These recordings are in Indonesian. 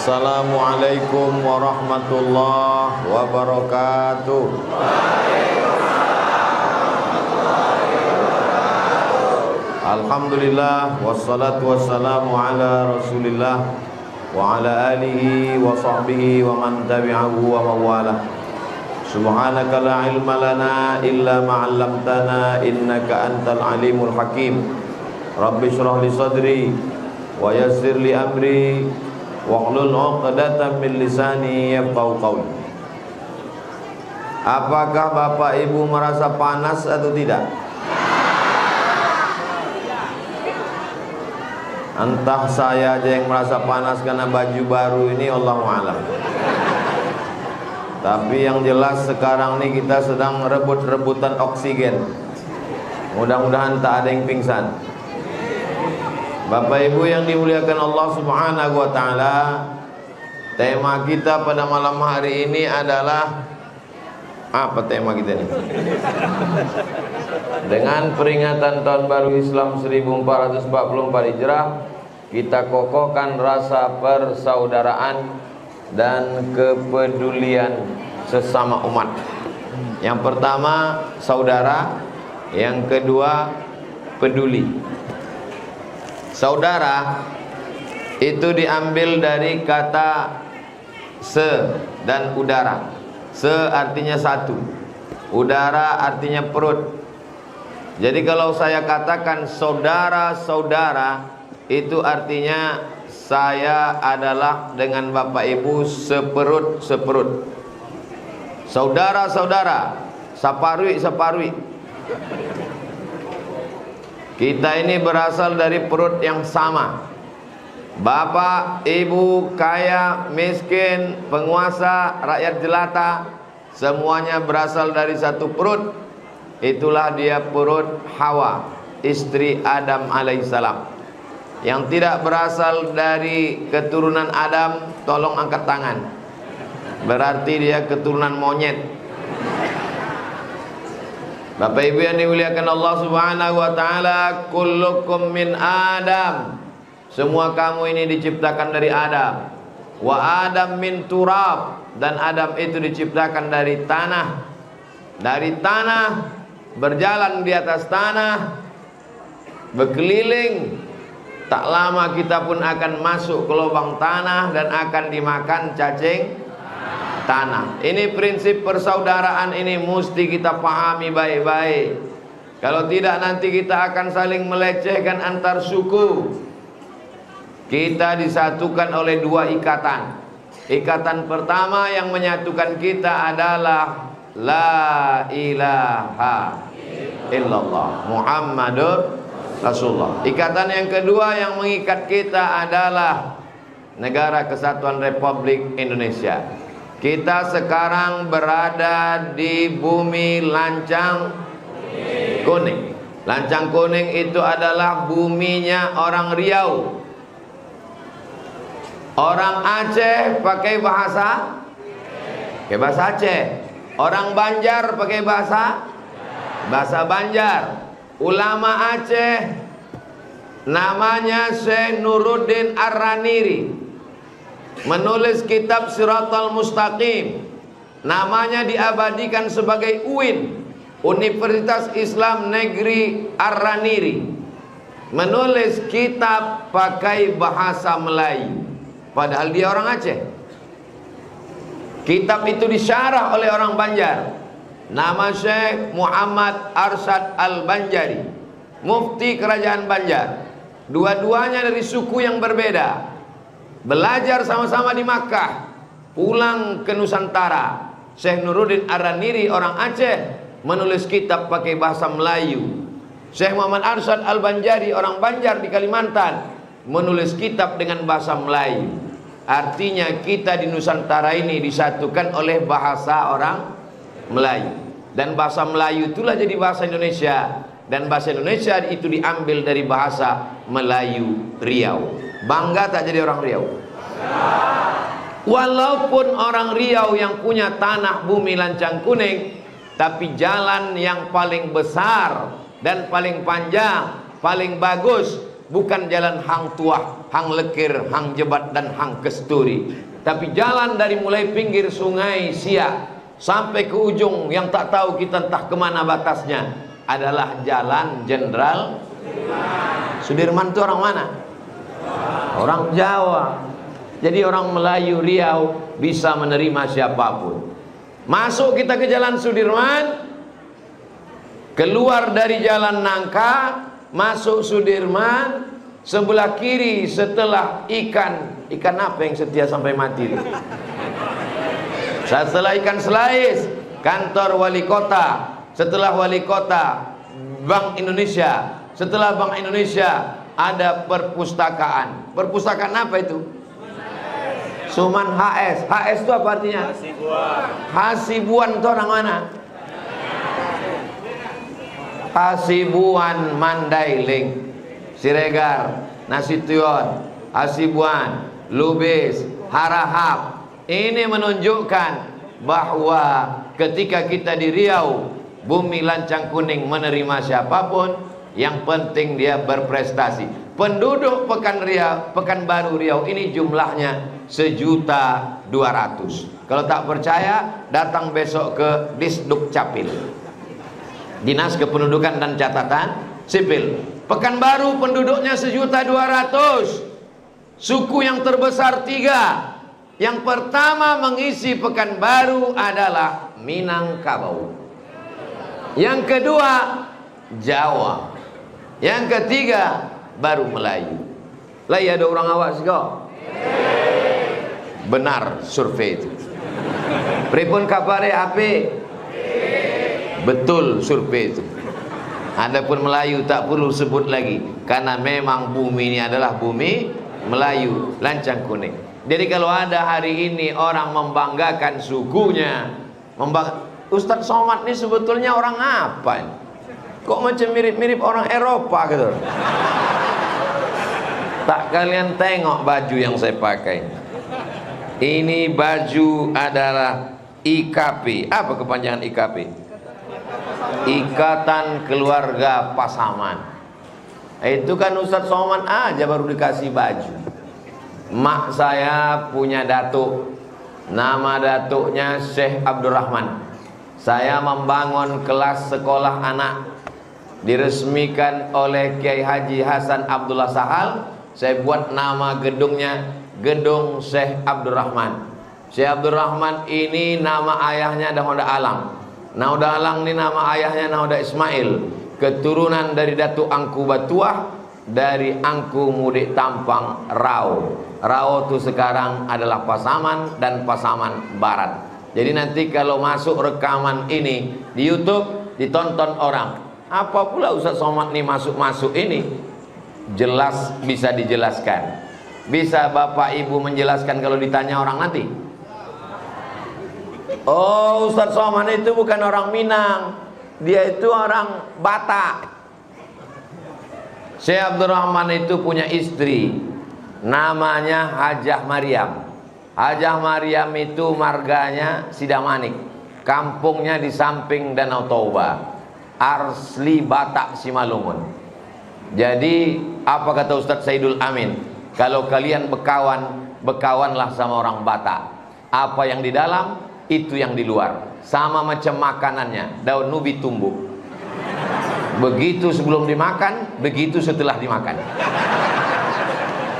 Assalamualaikum warahmatullahi wabarakatuh. Alhamdulillah wassalatu wassalamu ala Rasulillah wa ala alihi wa sahbihi wa man tabi'ahu wa mawalah. Subhanaka la ilma lana illa ma 'allamtana innaka antal alimul hakim. Rabbi shrah li sadri wa yassir li amri wahlul 'uqdatam min lisani yafqahu qawli. Apakah Bapak Ibu merasa panas atau tidak? Entah saya aja yang merasa panas karena baju baru ini, Allahu a'lam. Tapi yang jelas sekarang ini kita sedang rebut-rebutan oksigen. Mudah-mudahan tak ada yang pingsan. Bapak Ibu yang dimuliakan Allah Subhanahu wa taala, tema kita pada malam hari ini adalah apa tema kita ini? Dengan peringatan Tahun Baru Islam 1444 Hijrah, kita kokohkan rasa persaudaraan dan kepedulian sesama umat. Yang pertama saudara, yang kedua peduli. Saudara itu diambil dari kata se dan udara. Se artinya satu, udara artinya perut. Jadi kalau saya katakan saudara-saudara, itu artinya saya adalah dengan Bapak Ibu seperut-seperut. Saudara-saudara, saparwi-saparwi. Kita ini berasal dari perut yang sama. Bapak, ibu, kaya, miskin, penguasa, rakyat jelata, semuanya berasal dari satu perut. Itulah dia perut Hawa, istri Adam alaihissalam. Yang tidak berasal dari keturunan Adam, tolong angkat tangan. Berarti dia keturunan monyet. Bapak Ibu yang dimuliakan Allah Subhanahu wa taala, kullukum min Adam. Semua kamu ini diciptakan dari Adam. Wa Adam min turab, dan Adam itu diciptakan dari tanah. Dari tanah, berjalan di atas tanah, berkeliling. Tak lama kita pun akan masuk ke lubang tanah dan akan dimakan cacing tanah. Ini prinsip persaudaraan, ini mesti kita pahami baik-baik. Kalau tidak nanti kita akan saling melecehkan antar suku. Kita disatukan oleh dua ikatan. Ikatan pertama yang menyatukan kita adalah la ilaha illallah Muhammadur Rasulullah. Ikatan yang kedua yang mengikat kita adalah Negara Kesatuan Republik Indonesia. Kita sekarang berada di bumi lancang kuning. Lancang kuning itu adalah buminya orang Riau. Orang Aceh pakai bahasa Aceh. Orang Banjar pakai bahasa Banjar. Ulama Aceh namanya Syekh Nuruddin Ar-Raniri, menulis kitab Siratal Mustaqim. Namanya diabadikan sebagai UIN, Universitas Islam Negeri Ar-Raniri. Menulis kitab pakai bahasa Melayu, padahal dia orang Aceh. Kitab itu disyarah oleh orang Banjar. Nama Syekh Muhammad Arsyad Al-Banjari, mufti kerajaan Banjar. Dua-duanya dari suku yang berbeda. Belajar sama-sama di Makkah, pulang ke Nusantara. Syekh Nuruddin Ar-Raniri orang Aceh menulis kitab pakai bahasa Melayu. Syekh Muhammad Arsyad Al-Banjari orang Banjar di Kalimantan menulis kitab dengan bahasa Melayu. Artinya kita di Nusantara ini disatukan oleh bahasa orang Melayu. Dan bahasa Melayu itulah jadi bahasa Indonesia. Dan bahasa Indonesia itu diambil dari bahasa Melayu Riau. Bangga tak jadi orang Riau? Walaupun orang Riau yang punya tanah bumi lancang kuning, tapi jalan yang paling besar dan paling panjang, paling bagus bukan jalan hang tuah, hang lekir, hang jebat dan hang kesturi, tapi jalan dari mulai pinggir sungai Siak sampai ke ujung yang tak tahu kita entah kemana batasnya adalah jalan Jenderal Sudirman. Itu orang mana? Orang Jawa. Jadi orang Melayu Riau bisa menerima siapapun. Masuk kita ke jalan Sudirman, keluar dari jalan Nangka, masuk Sudirman, sebelah kiri setelah ikan apa yang setia sampai mati? Setelah ikan selais, kantor wali kota. Setelah wali kota, Bank Indonesia. Setelah Bank Indonesia, ada perpustakaan. Perpustakaan apa itu? Suman HS. HS itu apa artinya? Hasibuan itu orang mana? Hasibuan Mandailing, Siregar, Nasution, Hasibuan, Lubis, Harahap. Ini menunjukkan bahwa ketika kita di Riau, bumi lancang kuning menerima siapapun, yang penting dia berprestasi. Penduduk Pekanbaru Riau ini jumlahnya 1.200.000. Kalau tak percaya, datang besok ke Disduk Capil, Dinas Kependudukan dan Catatan Sipil. Pekanbaru penduduknya 1.200.000. Suku yang terbesar 3. Yang pertama mengisi Pekanbaru adalah Minangkabau. Yang kedua Jawa. Yang ketiga baru Melayu. Lah ya ada orang awak juga. Benar survei itu. Pripun kabare ape? Betul survei itu. Adapun Melayu tak perlu sebut lagi, karena memang bumi ini adalah bumi Melayu lancang kuning. Jadi kalau ada hari ini orang membanggakan sukunya, Ustadz Somad ini sebetulnya orang apa? Kok macam mirip-mirip orang Eropa gitu. Tak kalian tengok baju yang saya pakai. Ini baju adalah IKP. Apa kepanjangan IKP? Ikatan Keluarga Pasaman. Itu kan Ustadz Somad aja baru dikasih baju. Mak saya punya datuk, nama datuknya Syekh Abdurrahman. Saya membangun kelas sekolah anak, diresmikan oleh Kiai Haji Hasan Abdullah Sahal. Saya buat nama gedungnya Gedung Syekh Abdurrahman. Syekh Abdurrahman ini nama ayahnya Nauda Alang. Nauda Alang ini nama ayahnya Nauda Ismail, keturunan dari Datuk Angku Batuah, dari Angku Mudik Tampang Rau. Rau itu sekarang adalah Pasaman dan Pasaman Barat. Jadi nanti kalau masuk rekaman ini di YouTube ditonton orang, apa pula Ustadz Somad ini masuk-masuk ini? Jelas bisa dijelaskan. Bisa Bapak Ibu menjelaskan kalau ditanya orang nanti? Oh, Ustadz Somad itu bukan orang Minang, dia itu orang Batak. Syekh Abdurrahman itu punya istri, namanya Hajah Maryam. Hajah Maryam itu marganya Sidamanik, kampungnya di samping Danau Toba, asli Batak Simalungun. Jadi apa kata Ustadz Saidul Amin? Kalau kalian bekawan, bekawanlah sama orang Batak. Apa yang di dalam, itu yang di luar. Sama macam makanannya, daun nubi tumbuh. Begitu sebelum dimakan, begitu setelah dimakan.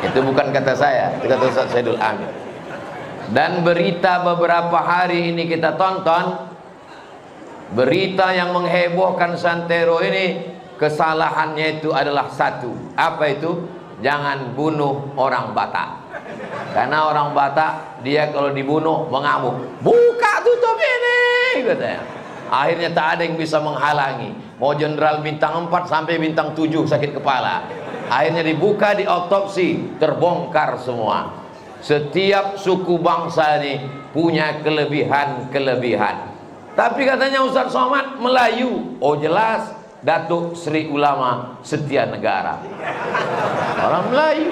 Itu bukan kata saya, itu kata Ustaz Saidul Amin. Dan berita beberapa hari ini kita tonton, berita yang menghebohkan Santero ini, kesalahannya itu adalah satu. Apa itu? Jangan bunuh orang Batak. Karena orang Batak, dia kalau dibunuh mengamuk. Buka tutup ini, katanya. Akhirnya tak ada yang bisa menghalangi. Mau jenderal bintang 4 sampai bintang 7 sakit kepala. Akhirnya dibuka, diotopsi, terbongkar semua. Setiap suku bangsa ini punya kelebihan-kelebihan. Tapi katanya Ustadz Somad Melayu. Oh jelas, Datuk Sri Ulama Setia Negara, orang Melayu.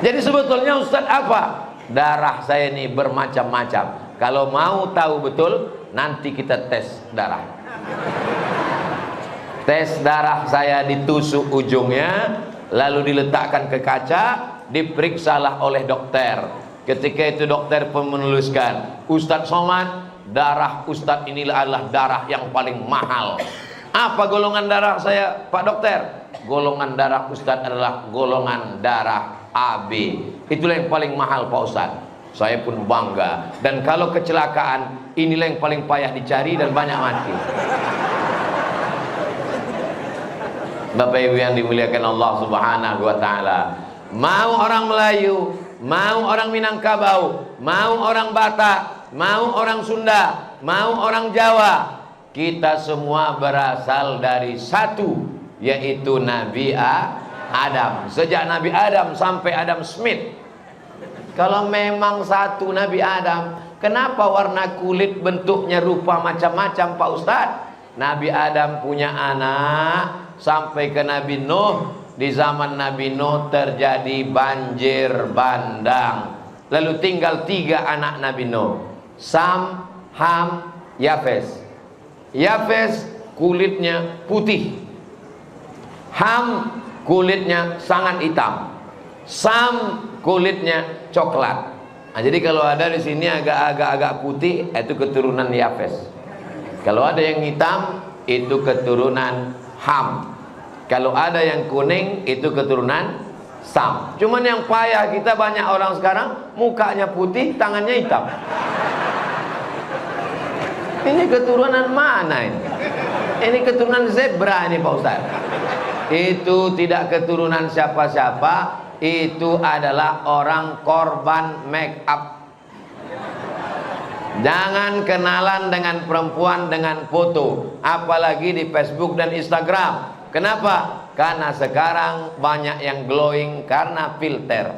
Jadi sebetulnya Ustadz apa? Darah saya ini bermacam-macam. Kalau mau tahu betul, nanti kita tes darah. Tes darah saya ditusuk ujungnya, lalu diletakkan ke kaca, diperiksalah oleh dokter. Ketika itu dokter pun menuliskan, Ustadz Somad, darah Ustadz inilah adalah darah yang paling mahal. Apa golongan darah saya, Pak Dokter? Golongan darah Ustadz adalah golongan darah AB. Itulah yang paling mahal Pak Ustadz. Saya pun bangga. Dan kalau kecelakaan, inilah yang paling payah dicari dan banyak mati. Bapak Ibu yang dimuliakan Allah Subhanahu wa taala. Mau orang Melayu, mau orang Minangkabau, mau orang Batak, mau orang Sunda, mau orang Jawa, kita semua berasal dari satu, yaitu Nabi Adam. Sejak Nabi Adam sampai Adam Smith. Kalau memang satu Nabi Adam, kenapa warna kulit bentuknya rupa macam-macam Pak Ustadz? Nabi Adam punya anak sampai ke Nabi Nuh. Di zaman Nabi Nuh terjadi banjir bandang. Lalu tinggal 3 anak Nabi Nuh, Sam, Ham, Yafes. Yafes kulitnya putih, Ham kulitnya sangat hitam, Sam kulitnya coklat. Nah, jadi kalau ada di sini agak putih, itu keturunan Yafes. Kalau ada yang hitam, itu keturunan Ham. Kalau ada yang kuning, itu keturunan Sam. Cuman yang payah kita, banyak orang sekarang mukanya putih, tangannya hitam. Ini keturunan mana ini? Ini keturunan zebra ini Pak Ustaz. Itu tidak keturunan siapa-siapa, itu adalah orang korban make up. Jangan kenalan dengan perempuan dengan foto, apalagi di Facebook dan Instagram. Kenapa? Karena sekarang banyak yang glowing karena filter.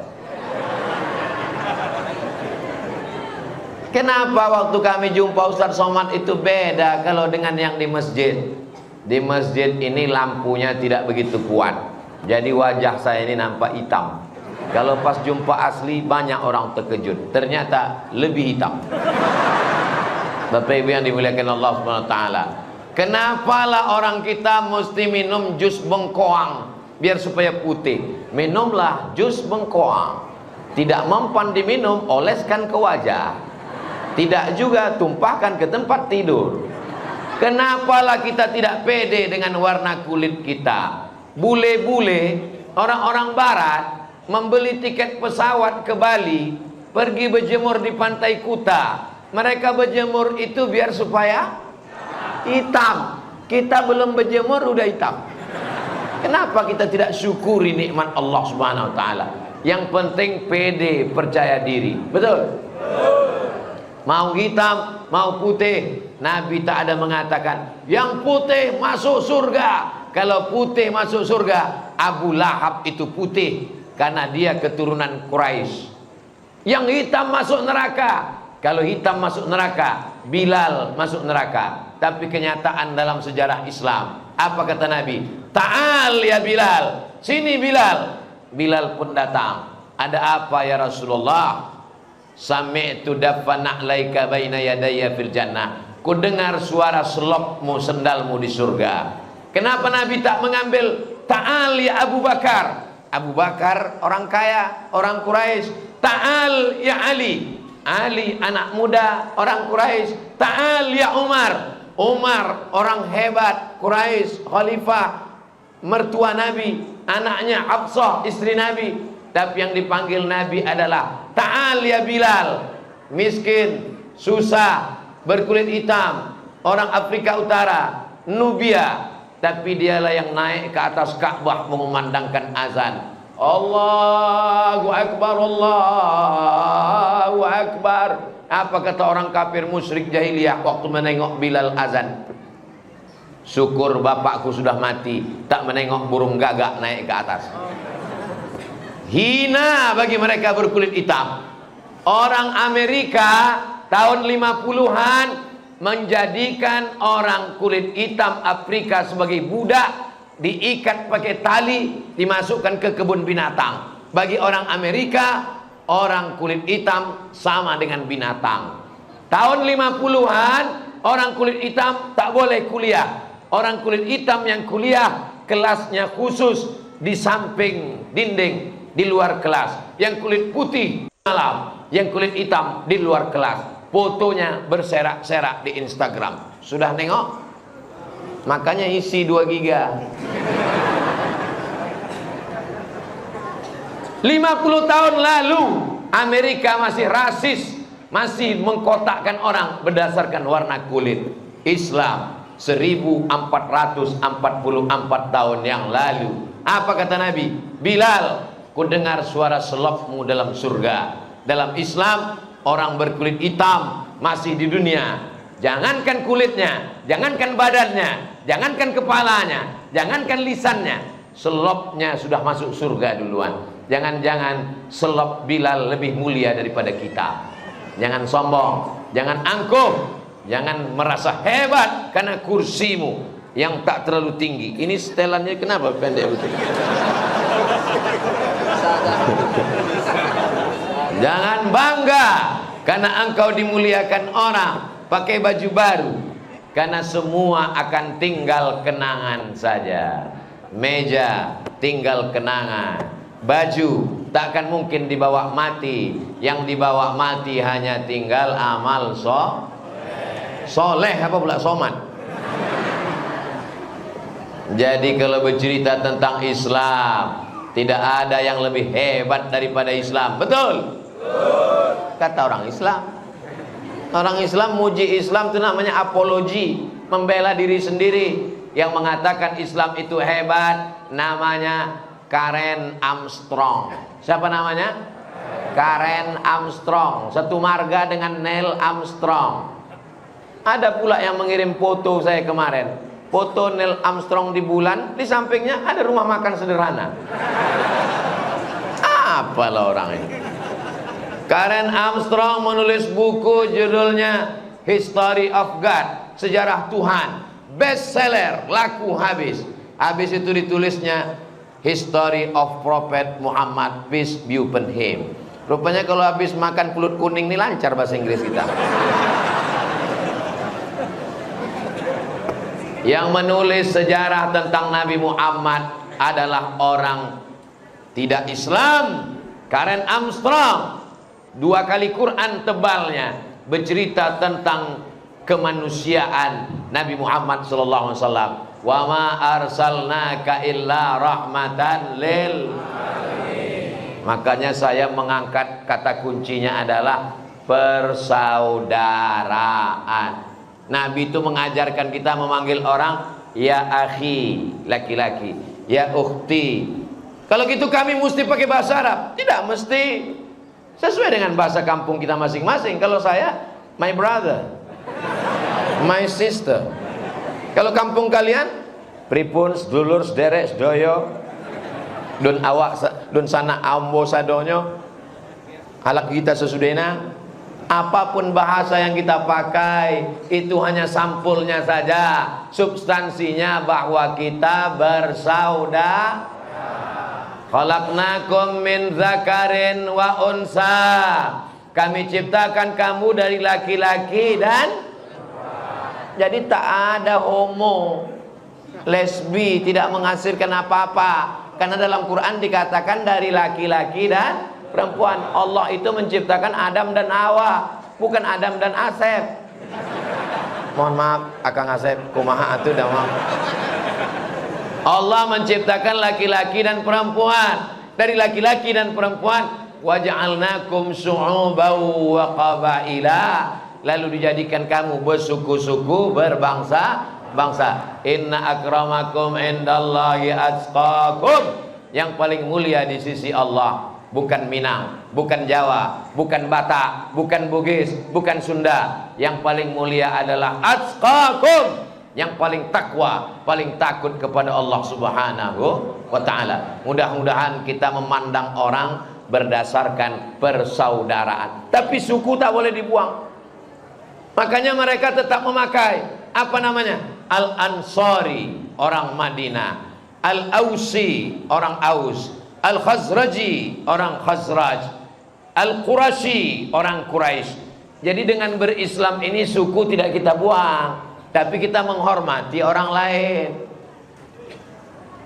Kenapa waktu kami jumpa Ustadz Somad itu beda kalau dengan yang di masjid? Di masjid ini lampunya tidak begitu kuat, jadi wajah saya ini nampak hitam. Kalau pas jumpa asli banyak orang terkejut, ternyata lebih hitam. Bapak Ibu yang dimuliakan Allah Subhanahu wa taala. Kenapalah orang kita mesti minum jus bengkoang biar supaya putih? Minumlah jus bengkoang. Tidak mempan diminum, oleskan ke wajah. Tidak juga tumpahkan ke tempat tidur. Kenapalah kita tidak pede dengan warna kulit kita? Bule-bule, orang-orang barat membeli tiket pesawat ke Bali, pergi berjemur di pantai Kuta. Mereka berjemur itu biar supaya hitam. Kita belum berjemur udah hitam. Kenapa kita tidak syukuri nikmat Allah Subhanahu wa taala? Yang penting pede, percaya diri. Betul? Mau hitam, mau putih, Nabi tak ada mengatakan yang putih masuk surga. Kalau putih masuk surga, Abu Lahab itu putih karena dia keturunan Quraisy. Yang hitam masuk neraka. Kalau hitam masuk neraka, Bilal masuk neraka. Tapi kenyataan dalam sejarah Islam, apa kata Nabi? Ta'al ya Bilal, sini Bilal. Bilal pun datang. Ada apa ya Rasulullah? Sami'tu daffa na'laika baina yadayya fil jannah. Ku dengar suara selopmu, sendalmu di surga. Kenapa Nabi tak mengambil Ta'al ya Abu Bakar? Abu Bakar orang kaya, orang Quraisy. Ta'al ya Ali. Ali anak muda, orang Quraisy. Ta'al ya Umar. Umar orang hebat, Quraisy, khalifah, mertua Nabi, anaknya Hafsah, istri Nabi. Tapi yang dipanggil Nabi adalah Ta'al ya Bilal. Miskin, susah, berkulit hitam, orang Afrika Utara, Nubia. Tapi dialah yang naik ke atas Ka'bah mengumandangkan azan. Allahu Akbar, Allahu Akbar. Apa kata orang kafir musyrik jahiliyah waktu menengok Bilal azan? Syukur bapakku sudah mati, tak menengok burung gagak naik ke atas. Hina bagi mereka berkulit hitam. Orang Amerika tahun 50-an menjadikan orang kulit hitam Afrika sebagai budak, diikat pakai tali, dimasukkan ke kebun binatang. Bagi orang Amerika, orang kulit hitam sama dengan binatang. Tahun 50-an, orang kulit hitam tak boleh kuliah. Orang kulit hitam yang kuliah kelasnya khusus, di samping dinding di luar kelas, yang kulit putih malam, yang kulit hitam di luar kelas. Fotonya berserak-serak di Instagram. Sudah nengok? Makanya isi 2 giga. 50 tahun lalu Amerika masih rasis, masih mengkotakkan orang berdasarkan warna kulit. Islam 1444 tahun yang lalu, apa kata Nabi? Bilal, ku dengar suara selopmu dalam surga. Dalam Islam, orang berkulit hitam masih di dunia. Jangankan kulitnya, jangankan badannya, jangankan kepalanya, jangankan lisannya, selopnya sudah masuk surga duluan. Jangan-jangan selop Bilal lebih mulia daripada kita. Jangan sombong, jangan angkuh, jangan merasa hebat karena kursimu yang tak terlalu tinggi. Ini setelannya kenapa pendek betul? Jangan bangga karena engkau dimuliakan orang pakai baju baru, karena semua akan tinggal kenangan saja. Meja tinggal kenangan, baju tak akan mungkin dibawa mati. Yang dibawa mati hanya tinggal amal soleh apa pula somat. Jadi kalau bercerita tentang Islam, tidak ada yang lebih hebat daripada Islam. Betul? Kata orang Islam. Orang Islam muji Islam itu namanya apologi, membela diri sendiri. Yang mengatakan Islam itu hebat namanya Karen Armstrong. Siapa namanya? Karen Armstrong. Satu marga dengan Neil Armstrong. Ada pula yang mengirim foto saya kemarin, foto Neil Armstrong di bulan, di sampingnya ada rumah makan sederhana. Apalah orang ini. Karen Armstrong menulis buku judulnya History of God, Sejarah Tuhan, bestseller, laku habis. Habis itu ditulisnya History of Prophet Muhammad, peace be upon him. Rupanya kalau habis makan pulut kuning ini lancar bahasa Inggris kita. Yang menulis sejarah tentang Nabi Muhammad adalah orang tidak Islam, Karen Armstrong. 2 kali Quran tebalnya bercerita tentang kemanusiaan Nabi Muhammad sallallahu alaihi wasallam. Wa ma arsalnaka illa rahmatan lil alamin. Makanya saya mengangkat kata kuncinya adalah persaudaraan. Nabi itu mengajarkan kita memanggil orang ya akhi, laki-laki, ya ukhti. Kalau gitu kami mesti pakai bahasa Arab? Tidak mesti. Sesuai dengan bahasa kampung kita masing-masing. Kalau saya, my brother, my sister. Kalau kampung kalian, pripun, sedulur, sederek, sedoyo, dun awak, dun sana ambo sadonyo, halak kita sesudena. Apapun bahasa yang kita pakai, itu hanya sampulnya saja. Substansinya bahwa kita bersaudara. Khalaqnakum min dzakarin wa unsa. Kami ciptakan kamu dari laki-laki dan jadi tak ada homo, lesbi, tidak menghasilkan apa-apa. Karena dalam Quran dikatakan dari laki-laki dan perempuan. Allah itu menciptakan Adam dan Hawa, bukan Adam dan Asep. Mohon maaf, Akang Asep, kumaha atuh dah maaf. Allah menciptakan laki-laki dan perempuan. Dari laki-laki dan perempuan, waja'alnakum syu'uban wa qabaila. Lalu dijadikan kamu bersuku-suku, berbangsa-bangsa. Inna akramakum indallahi atqakum. Yang paling mulia di sisi Allah bukan Minang, bukan Jawa, bukan Batak, bukan Bugis, bukan Sunda. Yang paling mulia adalah atqakum, yang paling takwa, paling takut kepada Allah Subhanahu wa ta'ala. Mudah-mudahan kita memandang orang berdasarkan persaudaraan. Tapi suku tak boleh dibuang. Makanya mereka tetap memakai apa namanya? Al-Ansari, orang Madinah. Al-Ausi, orang Aus. Al-Khazraji, orang Khazraj. Al-Qurashi, orang Quraisy. Jadi dengan berislam ini suku tidak kita buang, tapi kita menghormati orang lain.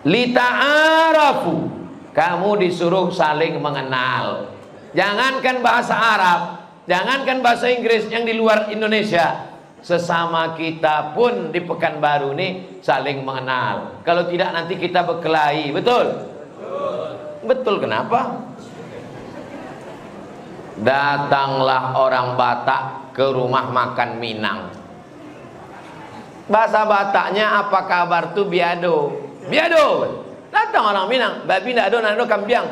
lita'arafu, kamu disuruh saling mengenal. Jangankan bahasa Arab, jangankan bahasa Inggris yang di luar Indonesia, sesama kita pun di Pekanbaru ini saling mengenal. Kalau tidak nanti kita berkelahi. Betul? Betul, kenapa? Datanglah orang Batak ke rumah makan Minang. Bahasa Bataknya apa kabar tuh biado. Biado. Datang orang Minang, babi ndak ada nado kambiang.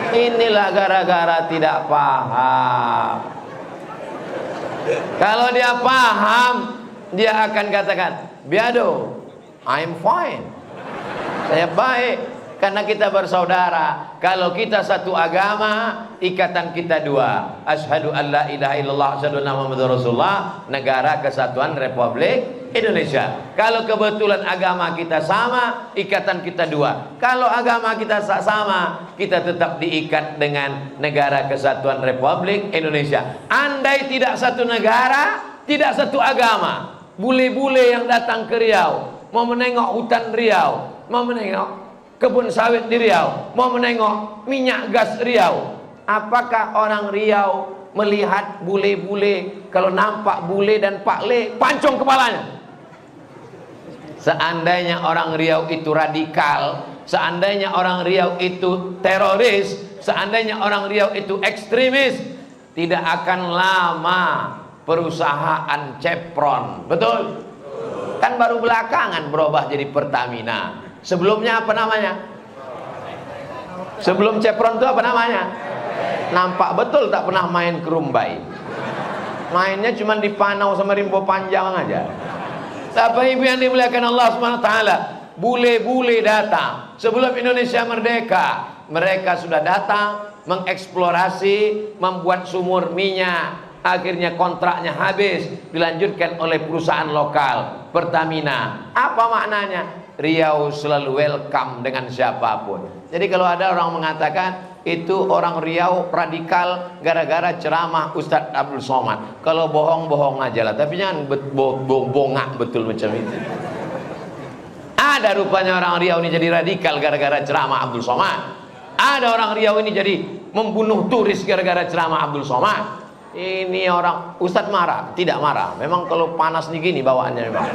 Inilah gara-gara tidak paham. Kalau dia paham, dia akan katakan, biado, I'm fine. Saya baik. Karena kita bersaudara. Kalau kita satu agama, ikatan kita dua. Asyhadu an la ilaha illallah, asyhadu anna Muhammadar Rasulullah. Negara Kesatuan Republik Indonesia. Kalau kebetulan agama kita sama, ikatan kita dua. Kalau agama kita sama, kita tetap diikat dengan Negara Kesatuan Republik Indonesia. Andai tidak satu negara, tidak satu agama, bule-bule yang datang ke Riau, mau menengok hutan Riau, mau menengok kebun sawit di Riau, mau menengok minyak gas Riau, apakah orang Riau melihat bule-bule, kalau nampak bule dan Pak Le, pancung kepalanya? Seandainya orang Riau itu radikal, seandainya orang Riau itu teroris, seandainya orang Riau itu ekstremis, tidak akan lama perusahaan Chevron. Betul? Kan baru belakangan berubah jadi Pertamina. Sebelumnya apa namanya? Sebelum Chevron itu apa namanya? Nampak betul tak pernah main kerumbai. Mainnya cuma di Panau sama Rimbo Panjang aja. Bapak Ibu yang dimuliakan Allah SWT, bule-bule datang sebelum Indonesia merdeka. Mereka sudah datang mengeksplorasi, membuat sumur minyak. Akhirnya kontraknya habis, dilanjutkan oleh perusahaan lokal Pertamina. Apa maknanya? Riau selalu welcome dengan siapapun. Jadi kalau ada orang mengatakan itu orang Riau radikal gara-gara ceramah Ustadz Abdul Somad, kalau bohong-bohong aja lah, tapi jangan bongak betul macam itu. Ada rupanya orang Riau ini jadi radikal gara-gara ceramah Abdul Somad. Ada orang Riau ini jadi membunuh turis gara-gara ceramah Abdul Somad. Ini orang Ustadz marah? Tidak marah. Memang kalau panas nih gini bawaannya memang.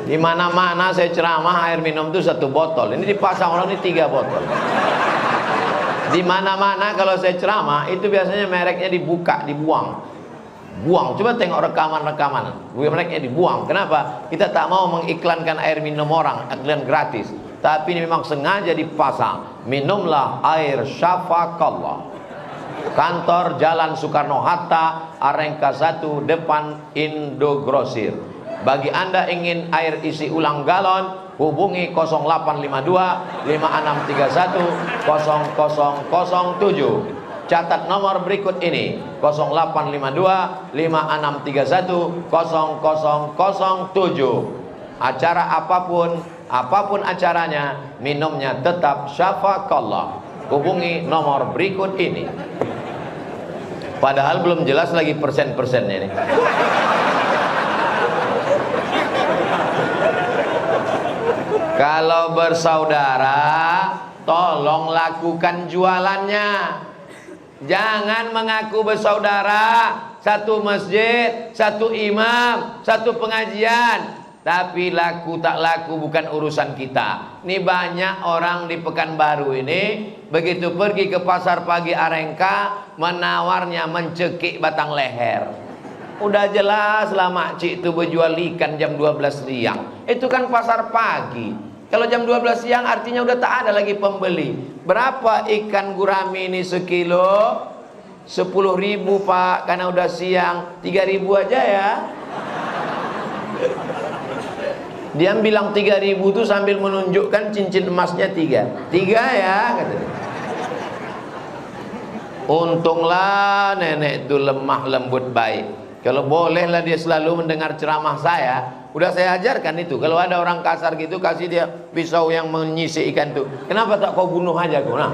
Di mana-mana saya ceramah air minum itu 1 botol. Ini dipasang orang ini 3 botol. Di mana-mana kalau saya ceramah itu biasanya mereknya dibuka, dibuang. Buang. Coba tengok rekaman-rekaman. Mereknya dibuang. Kenapa? Kita tak mau mengiklankan air minum orang, iklan gratis. Tapi ini memang sengaja dipasang. Minumlah air Syafaqallah. Kantor Jalan Soekarno-Hatta, Arengka 1 depan Indogrosir. Bagi Anda ingin air isi ulang galon, hubungi 0852 5631 0007. Catat nomor berikut ini: 0852 5631 0007. Acara apapun acaranya, minumnya tetap Syafaqallah. Hubungi nomor berikut ini. Padahal belum jelas lagi persen-persennya ini. Kalau bersaudara, tolong lakukan jualannya. Jangan mengaku bersaudara, satu masjid, satu imam, satu pengajian, tapi laku tak laku bukan urusan kita. Ini banyak orang di Pekanbaru ini, begitu pergi ke pasar pagi Arengka, menawarnya mencekik batang leher. Udah jelas lah makcik itu berjual ikan jam 12 siang. Itu kan pasar pagi. Kalau jam 12 siang artinya udah tak ada lagi pembeli. Berapa ikan gurami ini sekilo? 10.000 Pak, karena udah siang. 3.000 aja ya. Dia bilang 3.000 itu sambil menunjukkan cincin emasnya 3 ya katanya. Untunglah nenek itu lemah lembut baik. Kalau bolehlah dia selalu mendengar ceramah saya. Udah saya ajarkan itu. Kalau ada orang kasar gitu, kasih dia pisau yang menyisik ikan itu. Kenapa tak kau bunuh aja kau? Nah.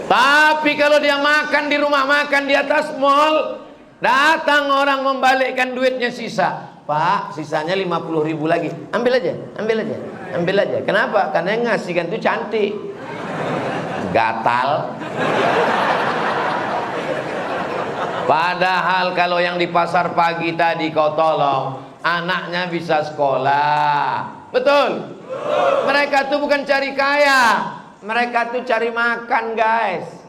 Tapi kalau dia makan di rumah makan di atas mall, Datang orang membalikkan duitnya sisa. Pak, sisanya 50.000 lagi. Ambil aja, ambil aja, ambil aja. Kenapa? Karena yang ngasihkan itu cantik. Gatal. Padahal kalau yang di pasar pagi tadi kau tolong, anaknya bisa sekolah. Betul? Mereka tuh bukan cari kaya, mereka tuh cari makan, guys.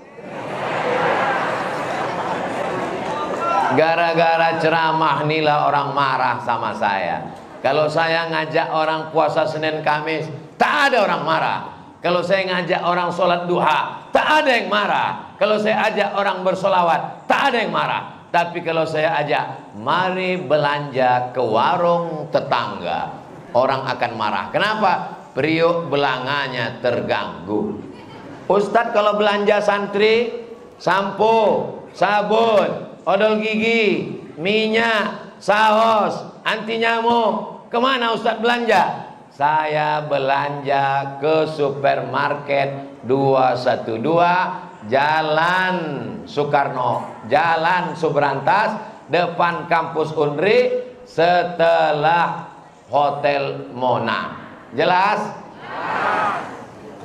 Gara-gara ceramah inilah orang marah sama saya. Kalau saya ngajak orang puasa Senin Kamis, tak ada orang marah. Kalau saya ngajak orang sholat duha, tak ada yang marah. Kalau saya ajak orang bersolawat, tak ada yang marah. Tapi kalau saya ajak, mari belanja ke warung tetangga, orang akan marah. Kenapa? Periuk belanganya terganggu. Ustadz kalau belanja santri, sampo, sabun, odol gigi, minyak, saus, anti nyamuk, kemana Ustadz belanja? Saya belanja ke supermarket 212 Jalan Soekarno, Jalan Subrantas, depan kampus Unri, setelah Hotel Mona. Jelas?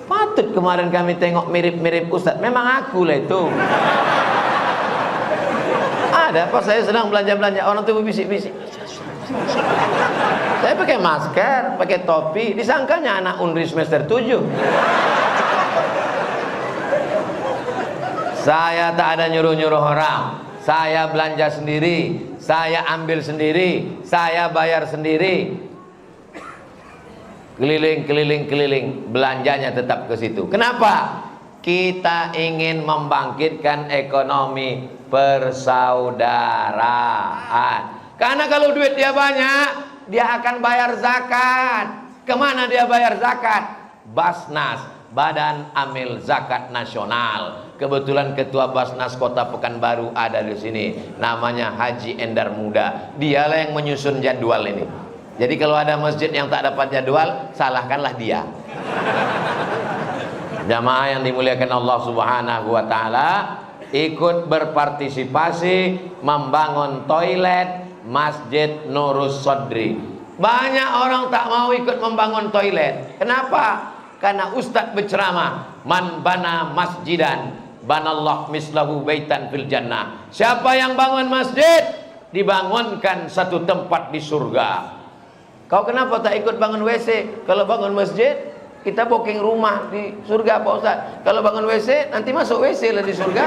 Patut kemarin kami tengok mirip-mirip Ustadz. Memang aku lah itu. Ada pas saya sedang belanja-belanja, orang tuh bisik-bisik. Saya pakai masker, pakai topi, disangkanya anak Unri semester 7. Saya tak ada nyuruh-nyuruh orang. Saya belanja sendiri, saya ambil sendiri, saya bayar sendiri. Keliling, belanjanya tetap ke situ. Kenapa? Kita ingin membangkitkan ekonomi persaudaraan. Karena kalau duit dia banyak, dia akan bayar zakat. Kemana dia bayar zakat? Basnas, Badan Amil Zakat Nasional. Kebetulan ketua Basnas Kota Pekanbaru ada di sini. Namanya Haji Endar Muda. Dialah yang menyusun jadwal ini. Jadi kalau ada masjid yang tak dapat jadwal, salahkanlah dia. Jamaah yang dimuliakan Allah Subhanahu wa taala, ikut berpartisipasi membangun toilet Masjid Nurus Sodri. Banyak orang tak mau ikut membangun toilet. Kenapa? Karena Ustadz berceramah, man bana masjidan banallah mislahu baitan fil jannah. Siapa yang bangun masjid, dibangunkan satu tempat di surga. Kau kenapa tak ikut bangun WC? Kalau bangun masjid, kita booking rumah di surga, Pak Ustaz. Kalau bangun WC, nanti masuk WC lah di surga.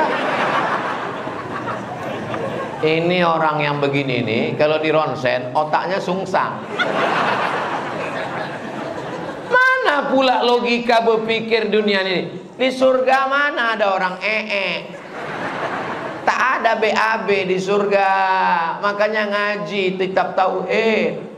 Ini orang yang begini nih, kalau di ronsen, otaknya sungsang. Mana pula logika berpikir dunia ini? Di surga mana ada orang Tak ada BAB di surga. Makanya ngaji, kitab tauhid.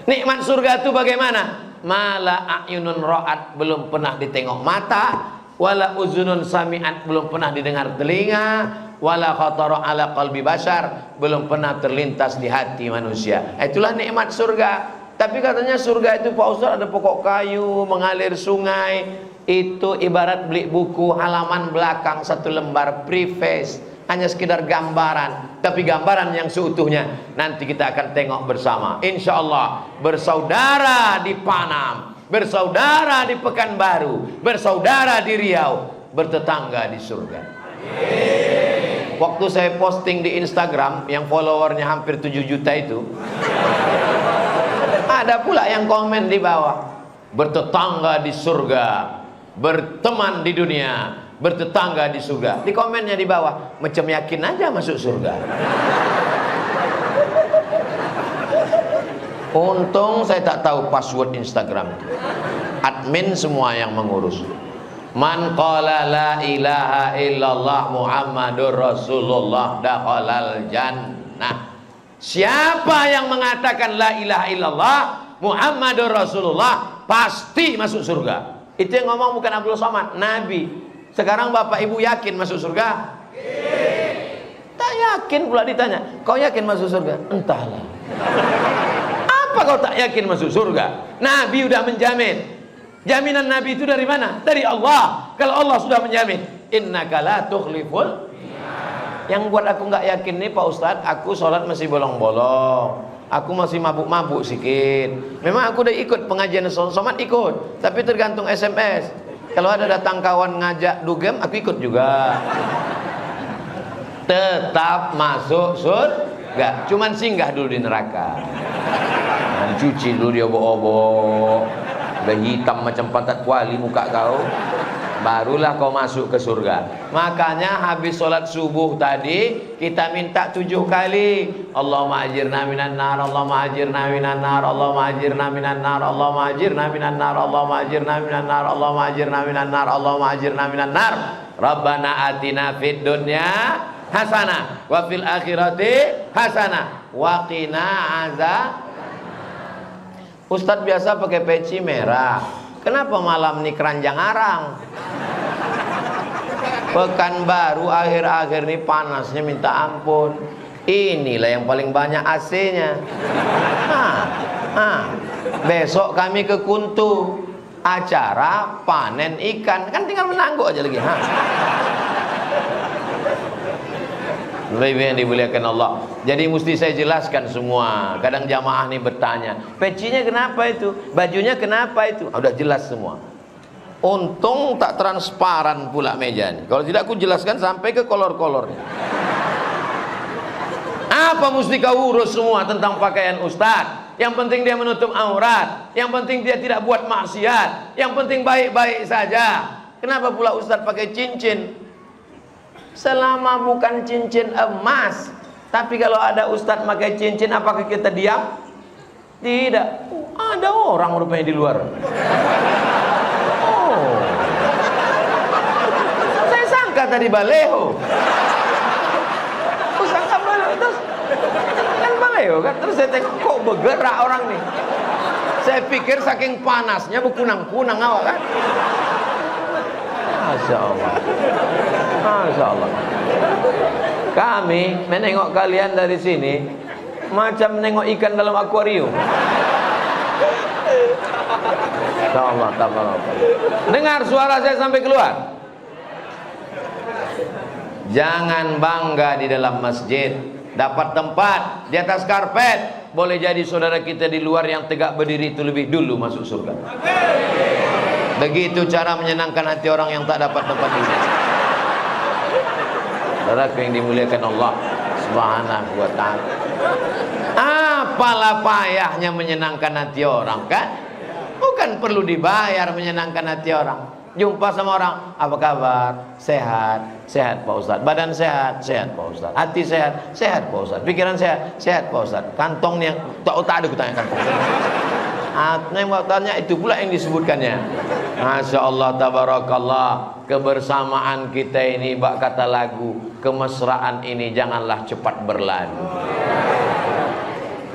Nikmat surga itu bagaimana? Mala a'yunun ra'at, belum pernah ditengok mata, wala uzunun sami'at, belum pernah didengar telinga, wala khatara ala qalbi bashar, belum pernah terlintas di hati manusia. Itulah nikmat surga. Tapi katanya surga itu Pak Ustaz ada pokok kayu, mengalir sungai. Itu ibarat beli buku halaman belakang satu lembar preface, hanya sekedar gambaran. Tapi gambaran yang seutuhnya nanti kita akan tengok bersama. Insya Allah bersaudara di Panam, bersaudara di Pekanbaru, bersaudara di Riau, bertetangga di surga. Waktu saya posting di Instagram yang followernya hampir 7 juta itu, ada pula yang komen di bawah, bertetangga di surga, berteman di dunia, bertetangga di surga. Di komennya di bawah, macam yakin aja masuk surga. Untung saya tak tahu password Instagram itu. Admin semua yang mengurus. Man qala la ilaha illallah Muhammadur Rasulullah dakhalal jannah. Siapa yang mengatakan la ilaha illallah Muhammadur Rasulullah pasti masuk surga. Itu yang ngomong bukan Abdul Somad, Nabi. Sekarang bapak ibu yakin masuk surga? Tak yakin pula ditanya, kau yakin masuk surga? Entahlah. Apa kau tak yakin masuk surga? Nabi udah menjamin. Jaminan Nabi itu dari mana? Dari Allah. Kalau Allah sudah menjamin, innaka la tukhliful. Yang buat aku nggak yakin nih Pak Ustadz, aku sholat masih bolong-bolong, aku masih mabuk-mabuk sikit. Memang aku udah ikut pengajian somat ikut, tapi tergantung SMS. Kalau ada datang kawan ngajak dugem, aku ikut juga. Tetap masuk surga, cuman singgah dulu di neraka. Cuci dulu dia obok-obok, udah hitam macam pantat kuali muka kau, barulah kau masuk ke surga. Makanya habis sholat subuh tadi kita minta 7 kali, Allahumma ajirna minan nar, Allahumma ajirna minan nar, Allahumma ajirna minan nar, Allahumma ajirna minan nar, Allahumma ajirna minan nar, Allahumma ajirna minan nar, Allahumma ajirna minan nar. Rabbana atina fid dunya hasanah wa fil akhirati hasanah wa qina azab. Ustadz biasa pakai peci merah, kenapa malam ini keranjang arang? Pekanbaru akhir-akhir ini panasnya minta ampun. Inilah yang paling banyak AC-nya. Besok kami ke Kuntu, acara panen ikan, kan tinggal menangguk aja lagi. Lebih yang dimuliakan Allah. Jadi mesti saya jelaskan semua. Kadang jamaah nih bertanya, pecinya kenapa itu? Bajunya kenapa itu? Udah jelas semua. Untung tak transparan pula mejanya. Kalau tidak aku jelaskan sampai ke kolor-kolornya. Apa mesti kau urus semua tentang pakaian ustadz? Yang penting dia menutup aurat, yang penting dia tidak buat maksiat, yang penting baik-baik saja. Kenapa pula ustadz pakai cincin? Selama bukan cincin emas. Tapi kalau ada ustadz pakai cincin, apakah kita diam? Tidak. Ada orang rupanya di luar. Oh, saya sangka tadi baleho. Aku sangka baleho. Terus kan baleho kan. Terus saya tengok kok bergerak orang nih. Saya pikir saking panasnya berkunang-kunang awak kan. Masya Allah. Masya Allah. Kami menengok kalian dari sini macam menengok ikan dalam akuarium. Masya Allah. Dengar suara saya sampai keluar. Jangan bangga di dalam masjid, dapat tempat di atas karpet. Boleh jadi saudara kita di luar yang tegak berdiri itu lebih dulu masuk surga. Begitu cara menyenangkan hati orang yang tak dapat tempat duduk. Saudaraku yang dimuliakan Allah Subhanahu wa ta'ala. Apalah payahnya menyenangkan hati orang kan? Bukan perlu dibayar menyenangkan hati orang. Jumpa sama orang, apa kabar? Sehat, sehat Pak Ustadz. Badan sehat, sehat Pak Ustadz. Hati sehat, sehat Pak Ustadz. Pikiran sehat, sehat Pak Ustadz. Kantongnya, tak ada kutanya kantong. Nembak tanya itu pula yang disebutkannya. Masya Allah tabarakallah. Kebersamaan kita ini bak kata lagu, kemesraan ini janganlah cepat berlalu.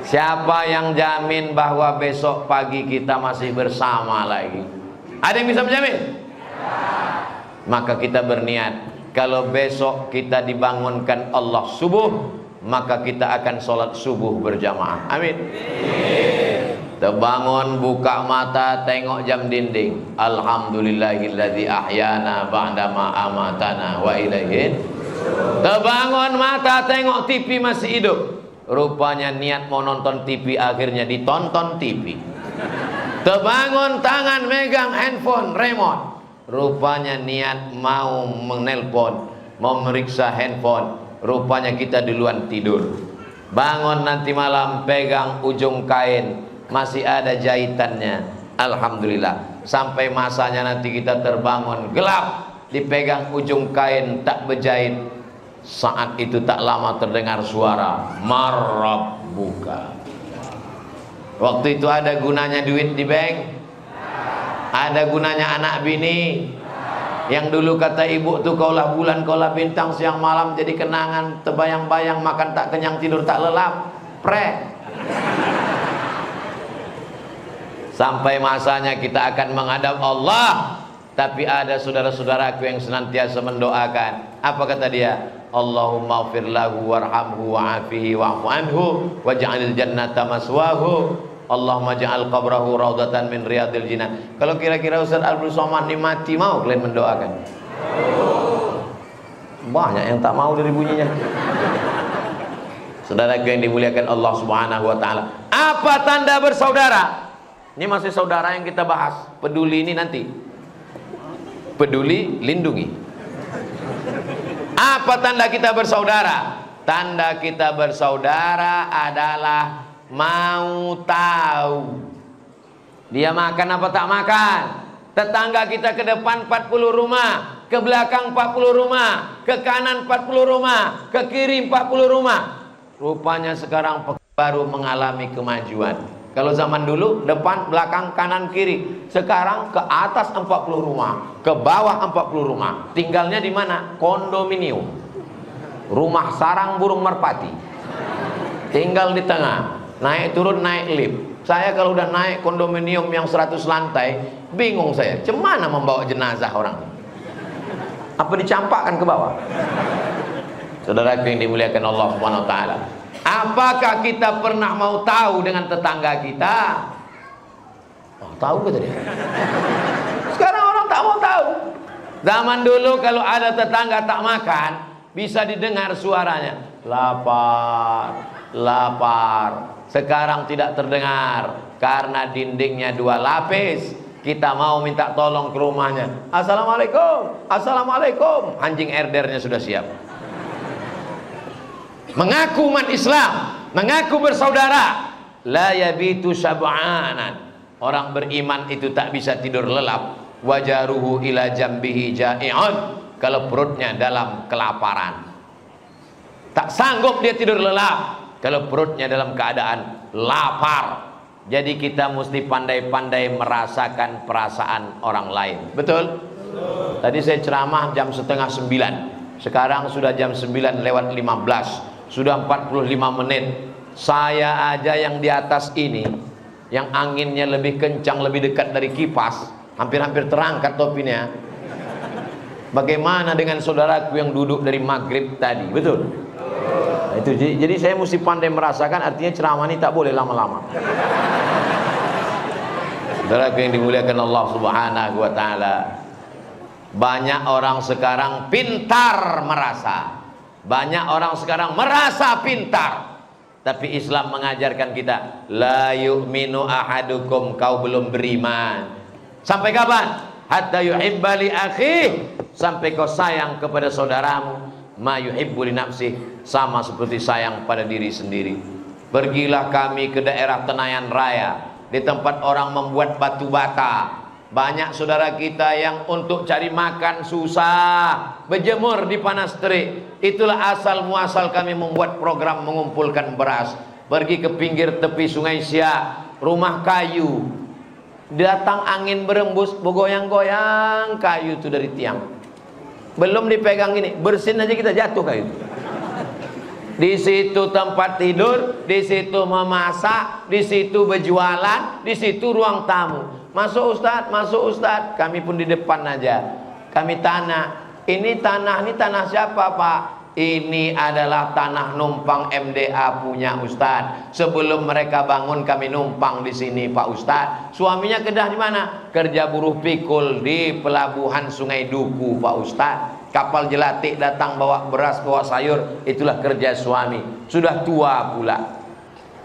Siapa yang jamin bahwa besok pagi kita masih bersama lagi? Ada yang bisa menjamin? Maka kita berniat, kalau besok kita dibangunkan Allah subuh, maka kita akan sholat subuh berjamaah. Amin. Terbangun, buka mata, tengok jam dinding. Alhamdulillahilladzi ahyana ba'dama amatana wa ilaihin. Terbangun mata, tengok TV masih hidup. Rupanya niat mau nonton TV, akhirnya ditonton TV. Terbangun, tangan megang handphone remote. Rupanya niat mau menelpon, mau meriksa handphone. Rupanya kita duluan tidur. Bangun nanti malam, pegang ujung kain, masih ada jahitannya. Alhamdulillah. Sampai masanya nanti kita terbangun gelap, dipegang ujung kain tak berjahit. Saat itu tak lama terdengar suara marabbuka. Waktu itu ada gunanya duit di bank? Ada gunanya anak bini? Yang dulu kata ibu tuh, kaulah bulan, kaulah bintang, siang malam jadi kenangan, terbayang-bayang, makan tak kenyang, tidur tak lelap. Sampai masanya kita akan menghadap Allah. Tapi ada saudara-saudaraku yang senantiasa mendoakan. Apa kata dia? Allahumma ighfir lahu warhamhu wa'afihi wa'fu anhu waj'alil jannata maswahu. Allahumma ja'al qabrahu raudatan min riyadil jinan. Kalau kira-kira Ustaz Abdul Somad ini mati, mau kalian mendoakan? Banyak yang tak mau dari bunyinya. Saudaraku yang dimuliakan Allah Subhanahu wa taala. Apa tanda bersaudara? Ini masih saudara yang kita bahas. Peduli ini nanti. Peduli lindungi. Apa tanda kita bersaudara? Tanda kita bersaudara adalah mau tahu dia makan apa tak makan. Tetangga kita ke depan 40 rumah, ke belakang 40 rumah, ke kanan 40 rumah, ke kiri 40 rumah. Rupanya sekarang baru mengalami kemajuan. Kalau zaman dulu depan, belakang, kanan, kiri. Sekarang ke atas 40 rumah, ke bawah 40 rumah. Tinggalnya di mana? Kondominium. Rumah sarang burung merpati. Tinggal di tengah. Naik turun naik lift. Saya kalau udah naik kondominium yang 100 lantai, bingung saya. Cemana membawa jenazah orang? Apa dicampakkan ke bawah? Saudara yang dimuliakan Allah Subhanahu wa taala. Apakah kita pernah mau tahu dengan tetangga kita? Oh, tahu ke tadi? Sekarang orang tak mau tahu. Zaman dulu kalau ada tetangga tak makan, bisa didengar suaranya. Lapar, lapar. Sekarang tidak terdengar karena dindingnya 2 lapis. Kita mau minta tolong ke rumahnya. Assalamualaikum, assalamualaikum. Anjing herdernya sudah siap. Mengaku umat Islam, mengaku bersaudara. La yabitu syab'anan. Orang beriman itu tak bisa tidur lelap. Wajaruhu ila jambihi ja'i'un. Kalau perutnya dalam kelaparan. Tak sanggup dia tidur lelap kalau perutnya dalam keadaan lapar. Jadi kita mesti pandai-pandai merasakan perasaan orang lain. Betul? Tadi saya ceramah jam setengah 9. Sekarang sudah jam 9:15. Sudah 45 menit. Saya aja yang di atas ini, yang anginnya lebih kencang, lebih dekat dari kipas, hampir-hampir terangkat topinya. Bagaimana dengan saudaraku yang duduk dari maghrib tadi? Betul? Nah, itu jadi saya mesti pandai merasakan. Artinya ceramah ini tak boleh lama-lama. Saudaraku yang dimuliakan Allah Subhanahu wa taala. Banyak orang sekarang pintar merasa. Banyak orang sekarang merasa pintar. Tapi Islam mengajarkan kita, la yu'minu ahadukum, kau belum beriman. Sampai kapan? Hatta yuhibba li akhih, sampai kau sayang kepada saudaramu ma yuhibbu li nafsih, sama seperti sayang pada diri sendiri. Pergilah kami ke daerah Tenayan Raya, di tempat orang membuat batu bata. Banyak saudara kita yang untuk cari makan susah, berjemur di panas terik. Itulah asal muasal kami membuat program mengumpulkan beras. Pergi ke pinggir tepi Sungai Siak, rumah kayu. Datang angin berembus, bergoyang-goyang kayu itu dari tiang. Belum dipegang ini, bersin aja kita jatuh kayu. Di situ tempat tidur, di situ memasak, di situ berjualan, di situ ruang tamu. Masuk Ustadz, kami pun di depan aja. Kami tanya, ini tanah siapa Pak? Ini adalah tanah numpang MDA punya Ustadz. Sebelum mereka bangun kami numpang di sini Pak Ustadz. Suaminya kerja di mana? Kerja buruh pikul di pelabuhan Sungai Duku Pak Ustadz. Kapal jelatik datang bawa beras, bawa sayur. Itulah kerja suami. Sudah tua pula.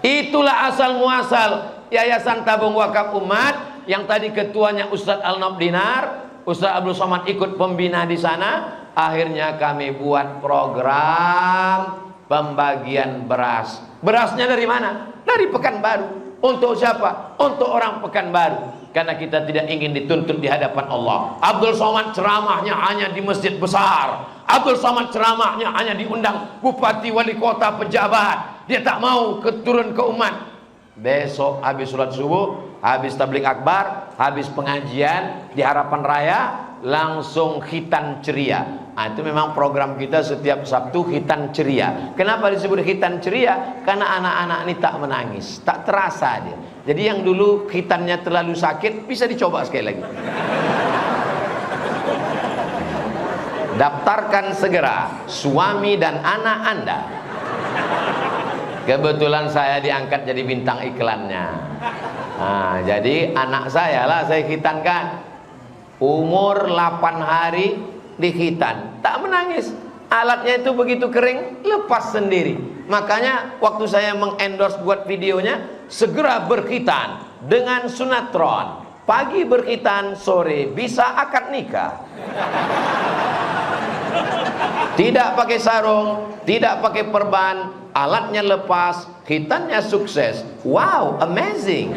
Itulah asal muasal Yayasan Tabung Wakaf Umat. Yang tadi ketuanya Ustadz Al-Nabdinar, Ustadz Abdul Somad ikut pembina di sana. Akhirnya kami buat program pembagian beras. Berasnya dari mana? Dari Pekanbaru. Untuk siapa? Untuk orang Pekanbaru. Karena kita tidak ingin dituntut di hadapan Allah. Abdul Somad ceramahnya hanya di masjid besar. Abdul Somad ceramahnya hanya diundang bupati, wali kota, pejabat. Dia tak mau turun ke umat. Besok habis sholat subuh, habis tablik akbar, habis pengajian di Harapan Raya, langsung khitan ceria. Nah, itu memang program kita setiap Sabtu, khitan ceria. Kenapa disebut khitan ceria? Karena anak-anak ini tak menangis, tak terasa dia. Jadi yang dulu khitannya terlalu sakit, bisa dicoba sekali lagi. Daftarkan segera suami dan anak Anda. Kebetulan saya diangkat jadi bintang iklannya. Nah, jadi anak saya lah saya khitankan. Umur 8 hari dikhitan, tak menangis. Alatnya itu begitu kering, lepas sendiri. Makanya waktu saya mengendorse buat videonya, segera berkhitan dengan sunatron. Pagi berkhitan, sore bisa akad nikah. Tidak pakai sarung, tidak pakai perban, alatnya lepas, khitannya sukses. Wow, amazing.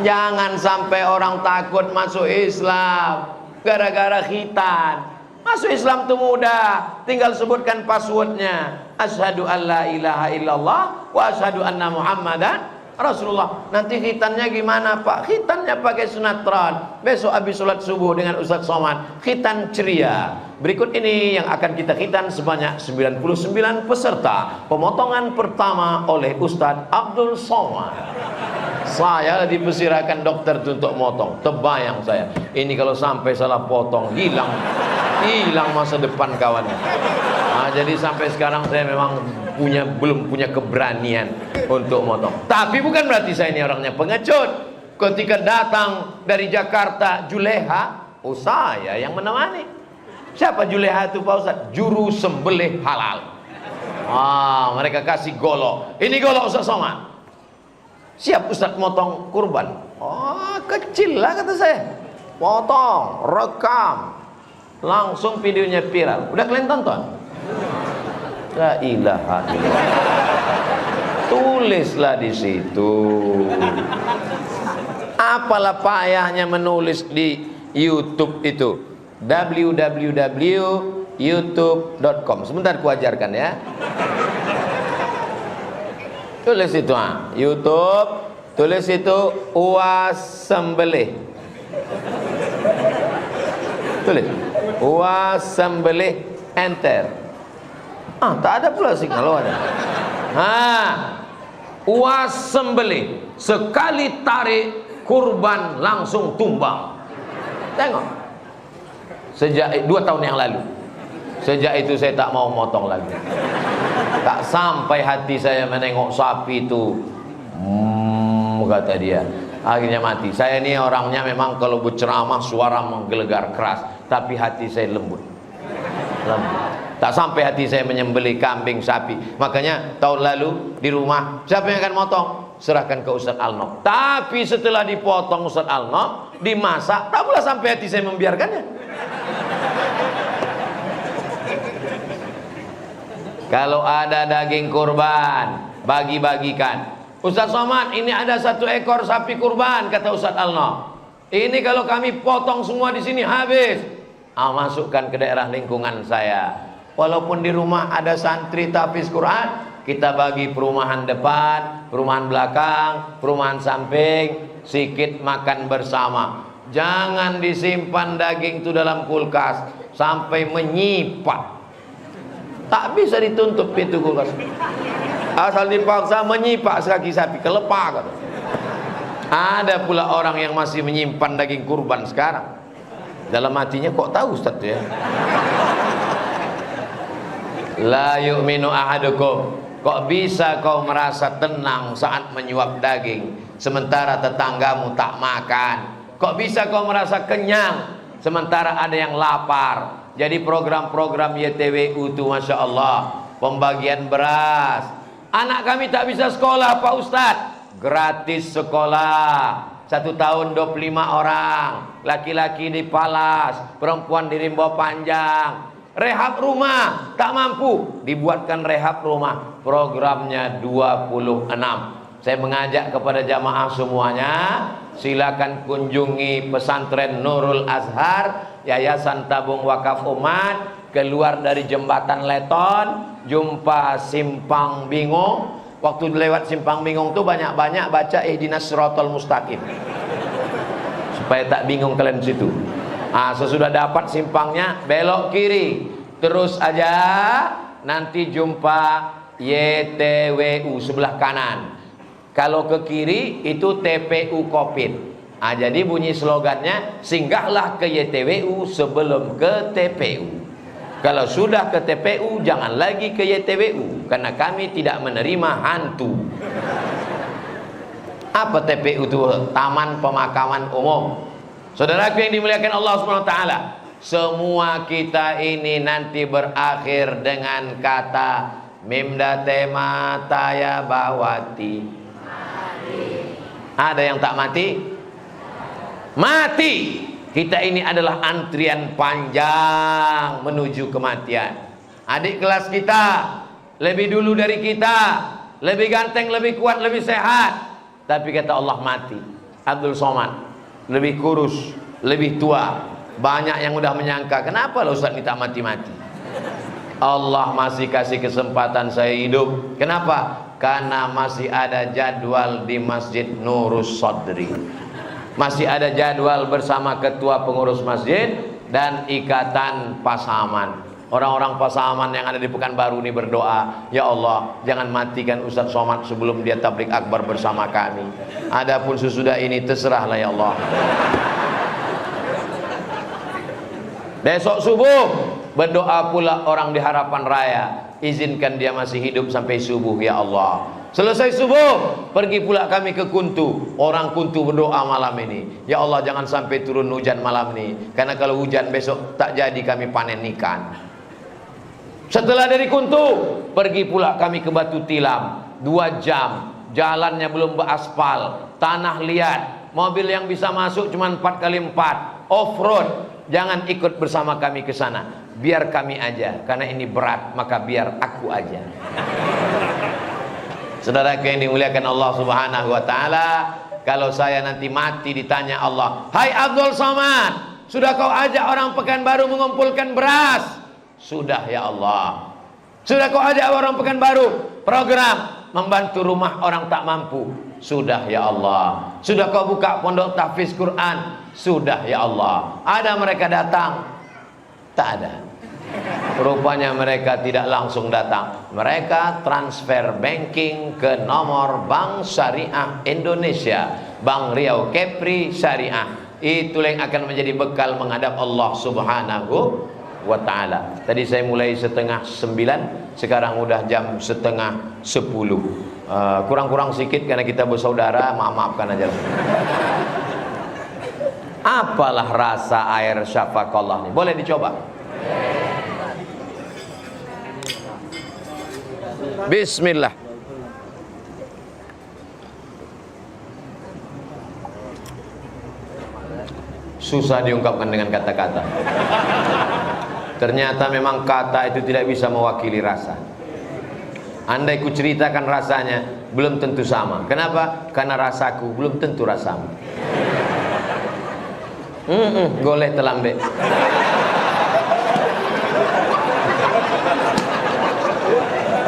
Jangan sampai orang takut masuk Islam gara-gara khitan. Masuk Islam itu mudah, tinggal sebutkan passwordnya. Asyhadu an la ilaha illallah wa asyhadu anna Muhammadan Rasulullah. Nanti khitannya gimana Pak? Khitannya pakai sunatron. Besok habis sholat subuh dengan Ustaz Somad, khitan ceria. Berikut ini yang akan kita khitan sebanyak 99 peserta. Pemotongan pertama oleh Ustaz Abdul Somad. Saya dipersirakan dokter untuk motong. Terbayang saya, ini kalau sampai salah potong, hilang masa depan kawannya. Nah, jadi sampai sekarang saya memang belum punya keberanian untuk motong. Tapi bukan berarti saya ini orangnya pengecut. Ketika datang dari Jakarta Juleha, saya yang menemani. Siapa Juleha itu Pak Ustaz? Juru sembelih halal. Mereka kasih golok. Ini golok Ustaz Somad. Siap Ustaz motong kurban. Kecil lah kata saya. Potong, rekam, langsung videonya viral. Udah kalian tonton? La ilaha illallah. Tulislah di situ. Apalah payahnya menulis di YouTube itu? www.youtube.com. Sebentar ku ajarkan ya. Tulis itu YouTube, tulis itu Uwas Sembelih. Tulis Uwas Sembelih, enter. Tak ada pula signal ada. Uwas Sembelih, sekali tarik kurban langsung tumbang. Tengok. Sejak 2 tahun yang lalu. Sejak itu saya tak mau motong lagi. Tak sampai hati saya menengok sapi itu, kata dia. Akhirnya mati. Saya ini orangnya memang kalau berceramah suara menggelegar keras, tapi hati saya lembut. Tak sampai hati saya menyembelih kambing, sapi. Makanya tahun lalu di rumah, siapa yang akan motong? Serahkan ke Ustaz Alnob. Tapi setelah dipotong Ustaz Alnob, dimasak, tak pula sampai hati saya membiarkannya. Kalau ada daging kurban, bagi-bagikan. Ustaz Somad, ini ada 1 ekor sapi kurban, kata Ustaz Alnob. Ini kalau kami potong semua di sini habis. Masukkan ke daerah lingkungan saya. Walaupun di rumah ada santri tahfiz Quran, kita bagi perumahan depan, perumahan belakang, perumahan samping, sikit makan bersama. Jangan disimpan daging itu dalam kulkas sampai menyipat. Tak bisa ditutup pintu kulkas. Asal dipaksa menyipak sekaki sapi, kelepak. Ada pula orang yang masih menyimpan daging kurban sekarang. Dalam hatinya, kok tahu Ustaz ya? La yu'minu ahadukum. Kok bisa kau merasa tenang saat menyuap daging, sementara tetanggamu tak makan? Kok bisa kau merasa kenyang, sementara ada yang lapar? Jadi program-program YTWU itu Masya Allah, pembagian beras. Anak kami tak bisa sekolah Pak Ustadz, gratis sekolah. 1 tahun 25 orang, laki-laki di Palas, perempuan di Rimbo Panjang. Rehab rumah, tak mampu, dibuatkan rehab rumah. Programnya 26. Saya mengajak kepada jamaah semuanya, silakan kunjungi pesantren Nurul Azhar, Yayasan Tabung Wakaf Umat, keluar dari jembatan Leton, jumpa Simpang Bingung. Waktu lewat Simpang Bingung tuh banyak-banyak baca ihdinas siratal mustaqim, supaya tak bingung kalian situ. Sesudah dapat simpangnya, belok kiri, terus aja, nanti jumpa YTWU sebelah kanan. Kalau ke kiri itu TPU Kopit. Jadi bunyi slogannya, singgahlah ke YTWU sebelum ke TPU. Kalau sudah ke TPU, jangan lagi ke YTWU, karena kami tidak menerima hantu. Apa TPU itu? Taman Pemakaman Umum. Saudaraku yang dimuliakan Allah SWT, semua kita ini nanti berakhir dengan kata Mimdate mataya bawati. Ada yang tak mati? Mati. Kita ini adalah antrian panjang menuju kematian. Adik kelas kita lebih dulu dari kita, lebih ganteng, lebih kuat, lebih sehat, tapi kata Allah mati. Abdul Somad lebih kurus, lebih tua. Banyak yang udah menyangka, kenapa lo Ustaz minta mati-mati? Allah masih kasih kesempatan saya hidup. Kenapa? Karena masih ada jadwal di Masjid Nurus Sodri. Masih ada jadwal bersama ketua pengurus masjid dan ikatan Pasaman. Orang-orang Pasaman yang ada di Pekanbaru ini berdoa, ya Allah, jangan matikan Ustaz Somad sebelum dia tablik akbar bersama kami. Adapun sesudah ini terserahlah ya Allah. Besok subuh berdoa pula orang di Harapan Raya, izinkan dia masih hidup sampai subuh ya Allah. Selesai subuh, pergi pula kami ke Kuntu. Orang Kuntu berdoa malam ini, ya Allah jangan sampai turun hujan malam ini, karena kalau hujan besok tak jadi kami panen ikan. Setelah dari Kuntu, pergi pula kami ke Batu Tilam. 2 jam, jalannya belum beraspal, tanah liat, mobil yang bisa masuk cuma 4x4, off-road. Jangan ikut bersama kami ke sana, biar kami aja, karena ini berat, maka biar aku aja. Saudara yang dimuliakan Allah Subhanahu wa taala, kalau saya nanti mati ditanya Allah, "Hai Abdul Somad, sudah kau ajak orang Pekanbaru mengumpulkan beras?" Sudah ya Allah. Sudah kau ajak orang Pekanbaru program membantu rumah orang tak mampu? Sudah ya Allah. Sudah kau buka pondok tahfiz Quran? Sudah ya Allah. Ada mereka datang? Tak ada. Rupanya mereka tidak langsung datang. Mereka transfer banking ke nomor Bank Syariah Indonesia, Bank Riau Kepri Syariah. Itulah yang akan menjadi bekal menghadap Allah Subhanahu wa ta'ala. Tadi saya mulai 8:30, sekarang udah jam 9:30. Kurang-kurang sedikit karena kita bersaudara, maafkan aja. Apalah rasa air syafaqallah ini? Boleh dicoba? Bismillah. Susah diungkapkan dengan kata-kata. Ternyata memang kata itu tidak bisa mewakili rasa. Andai ku ceritakan rasanya, belum tentu sama. Kenapa? Karena rasaku belum tentu rasamu. Goleh telambe.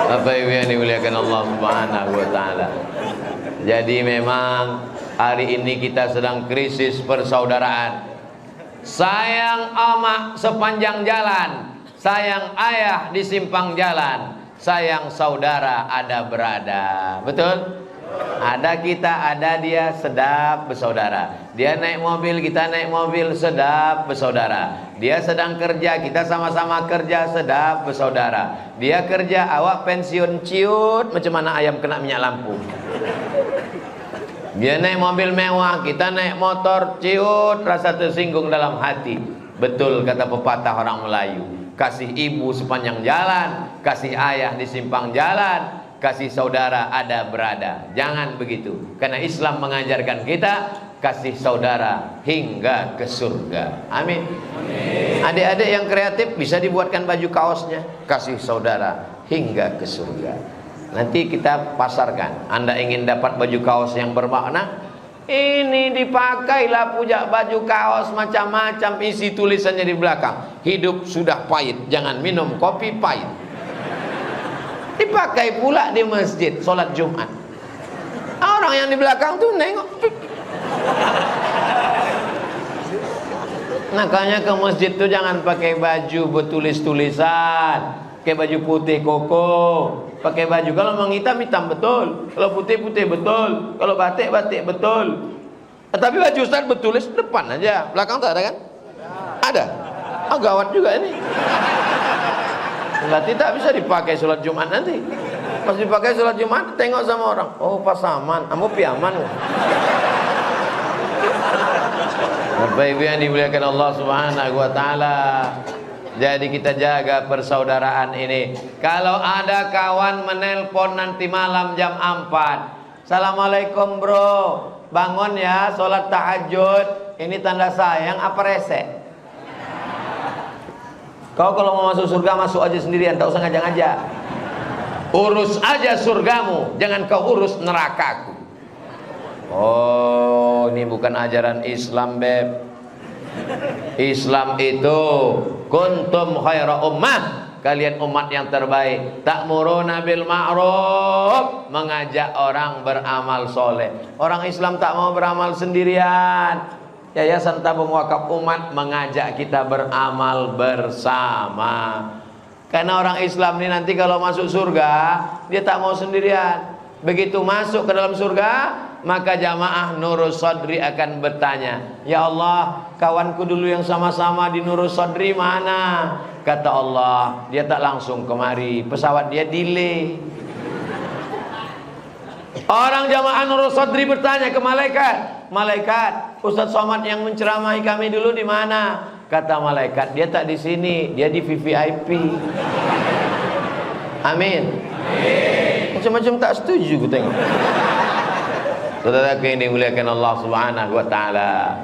Bapak Ibu yang dimuliakan Allah Subhanahu wa taala. Jadi memang hari ini kita sedang krisis persaudaraan. Sayang emak sepanjang jalan, sayang ayah di simpang jalan, sayang saudara ada berada. Betul? Ada kita, ada dia, sedap bersaudara. Dia naik mobil, kita naik mobil, sedap bersaudara. Dia sedang kerja, kita sama-sama kerja, sedap bersaudara. Dia kerja, awak pensiun, ciut macam mana ayam kena minyak lampu. Dia naik mobil mewah, kita naik motor, ciut rasa tersinggung dalam hati. Betul kata pepatah orang Melayu, kasih ibu sepanjang jalan, kasih ayah di simpang jalan, kasih saudara ada berada. Jangan begitu, karena Islam mengajarkan kita kasih saudara hingga ke surga. Amin. Adik-adik yang kreatif bisa dibuatkan baju kaosnya, kasih saudara hingga ke surga. Nanti kita pasarkan. Anda ingin dapat baju kaos yang bermakna, ini dipakailah punya baju kaos macam-macam, isi tulisannya di belakang, hidup sudah pahit, jangan minum kopi pahit. Dipakai pula di masjid sholat Jumat. Orang yang di belakang tuh nengok. Makanya ke masjid tuh jangan pakai baju bertulis-tulisan, pakai baju putih koko, pakai baju kalau mau hitam hitam betul, kalau putih putih betul, kalau batik batik betul. Tapi baju Ustaz bertulis depan aja, belakang tak ada kan? Ada. Oh gawat juga ini. Berarti tak bisa dipakai sholat Jumat nanti. Pas dipakai sholat Jumat, tengok sama orang, oh Pasaman, kamu piaman. Bapak Ibu yang dimuliakan Allah Subhanahu wa taala. Jadi kita jaga persaudaraan ini. Kalau ada kawan menelpon nanti malam jam 4, "Assalamualaikum bro, bangun ya, sholat tahajud." Ini tanda sayang apa rese? Kau kalau mau masuk surga masuk aja sendirian, tak usah ngajak-ngajak. Urus aja surgamu, jangan kau urus nerakaku. Oh, ini bukan ajaran Islam, beb. Islam itu kuntum khaira ummah, kalian umat yang terbaik. Ta'muruna bil ma'ruf, mengajak orang beramal soleh. Orang Islam tak mau beramal sendirian. Yayasan Tabung Wakaf Umat mengajak kita beramal bersama. Karena orang Islam ini nanti kalau masuk surga, dia tak mau sendirian. Begitu masuk ke dalam surga, maka jamaah Nurus Sodri akan bertanya, "Ya Allah, kawanku dulu yang sama-sama di Nurus Sodri mana?" Kata Allah, "Dia tak langsung kemari, pesawat dia delay." Orang jamaah Nurus Sodri bertanya ke malaikat, "Malaikat, Ustaz Somad yang menceramahi kami dulu di mana?" Kata malaikat, "Dia tak di sini, dia di VVIP." Amin. Macam-macam tak setuju ku tengok. Saudara yang dimuliakan Allah Subhanahu wa taala.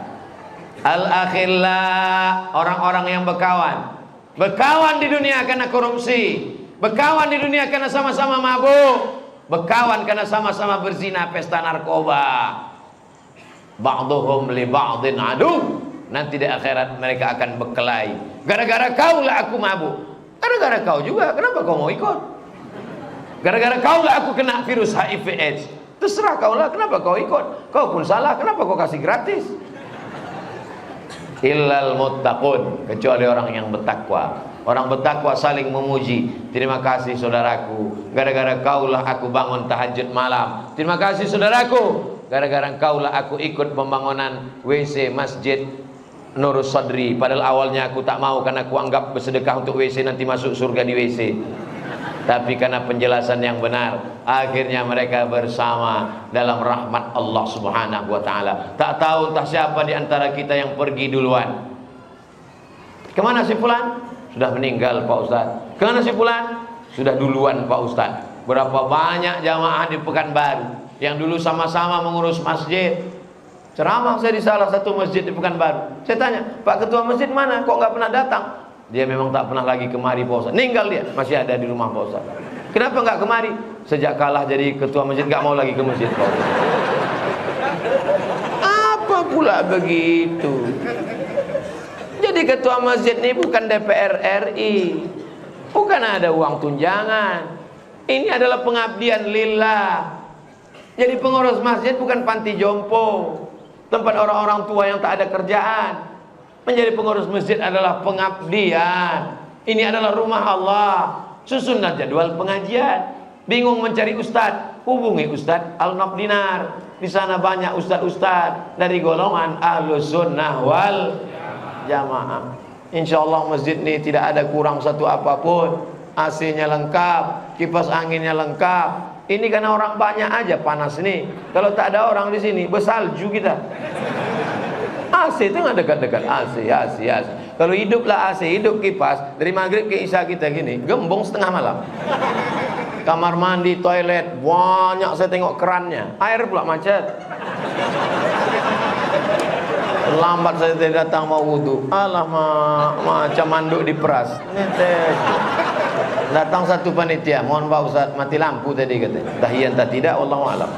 Al-akhillah, orang-orang yang berkawan. Berkawan di dunia karena korupsi, berkawan di dunia karena sama-sama mabuk, berkawan karena sama-sama berzina, pesta narkoba. Ba'dhum li ba'dhin adu. Nanti di akhirat mereka akan berkelahi. Gara-gara kau lah aku mabuk. Gara-gara kau juga, kenapa kau mau ikut? Gara-gara kau lah aku kena virus HIV AIDS. Terserah kau lah, kenapa kau ikut? Kau pun salah, kenapa kau kasih gratis? Illal muttaqun, kecuali orang yang bertakwa. Orang bertakwa saling memuji. Terima kasih saudaraku, gara-gara kaulah aku bangun tahajud malam. Terima kasih saudaraku, gara-gara kaulah aku ikut pembangunan WC masjid Nurus Sodri. Padahal awalnya aku tak mau, karena aku anggap bersedekah untuk WC nanti masuk surga di WC. Tapi karena penjelasan yang benar, akhirnya mereka bersama dalam rahmat Allah Subhanahu wa taala. Tak tahu entah siapa di antara kita yang pergi duluan. Kemana si fulan? Sudah meninggal Pak Ustaz. Kemana si fulan? Sudah duluan Pak Ustaz. Berapa banyak jamaah di Pekanbaru yang dulu sama-sama mengurus masjid. Ceramah saya di salah satu masjid di Pekanbaru. Saya tanya, "Pak Ketua Masjid mana? Kok nggak pernah datang?" Dia memang tak pernah lagi kemari Pak Ustaz. Ninggal dia, masih ada di rumah Pak Ustaz. Kenapa nggak kemari? Sejak kalah jadi ketua masjid nggak mau lagi ke masjid Pak Ustaz. Apa pula begitu? Jadi ketua masjid ini bukan DPR RI, bukan ada uang tunjangan. Ini adalah pengabdian lillah. Jadi pengurus masjid bukan panti jompo, tempat orang-orang tua yang tak ada kerjaan. Menjadi pengurus masjid adalah pengabdian. Ini adalah rumah Allah. Susunlah jadwal pengajian. Bingung mencari ustadz, hubungi Ustadz Al-Naqdinar. Di sana banyak ustadz-ustadz dari golongan Ahlus Sunnah wal Jamaah. Insya Allah masjid ini tidak ada kurang satu apapun. AC-nya lengkap, kipas anginnya lengkap. Ini karena orang banyak aja panas nih. Kalau tak ada orang di sini, bersalju kita. AC itu nggak dekat-dekat, AC. Kalau hiduplah AC, hidup kipas, dari maghrib ke isya kita gini, gembong setengah malam. Kamar mandi, toilet, banyak saya tengok kerannya. Air pula macet. Lambat saya datang mau wudhu. Alah macam manduk diperas. Datang satu panitia, "Mohon Pak Ustaz, mati lampu tadi," katanya. Tahiyan tak tidak, wallahu alam.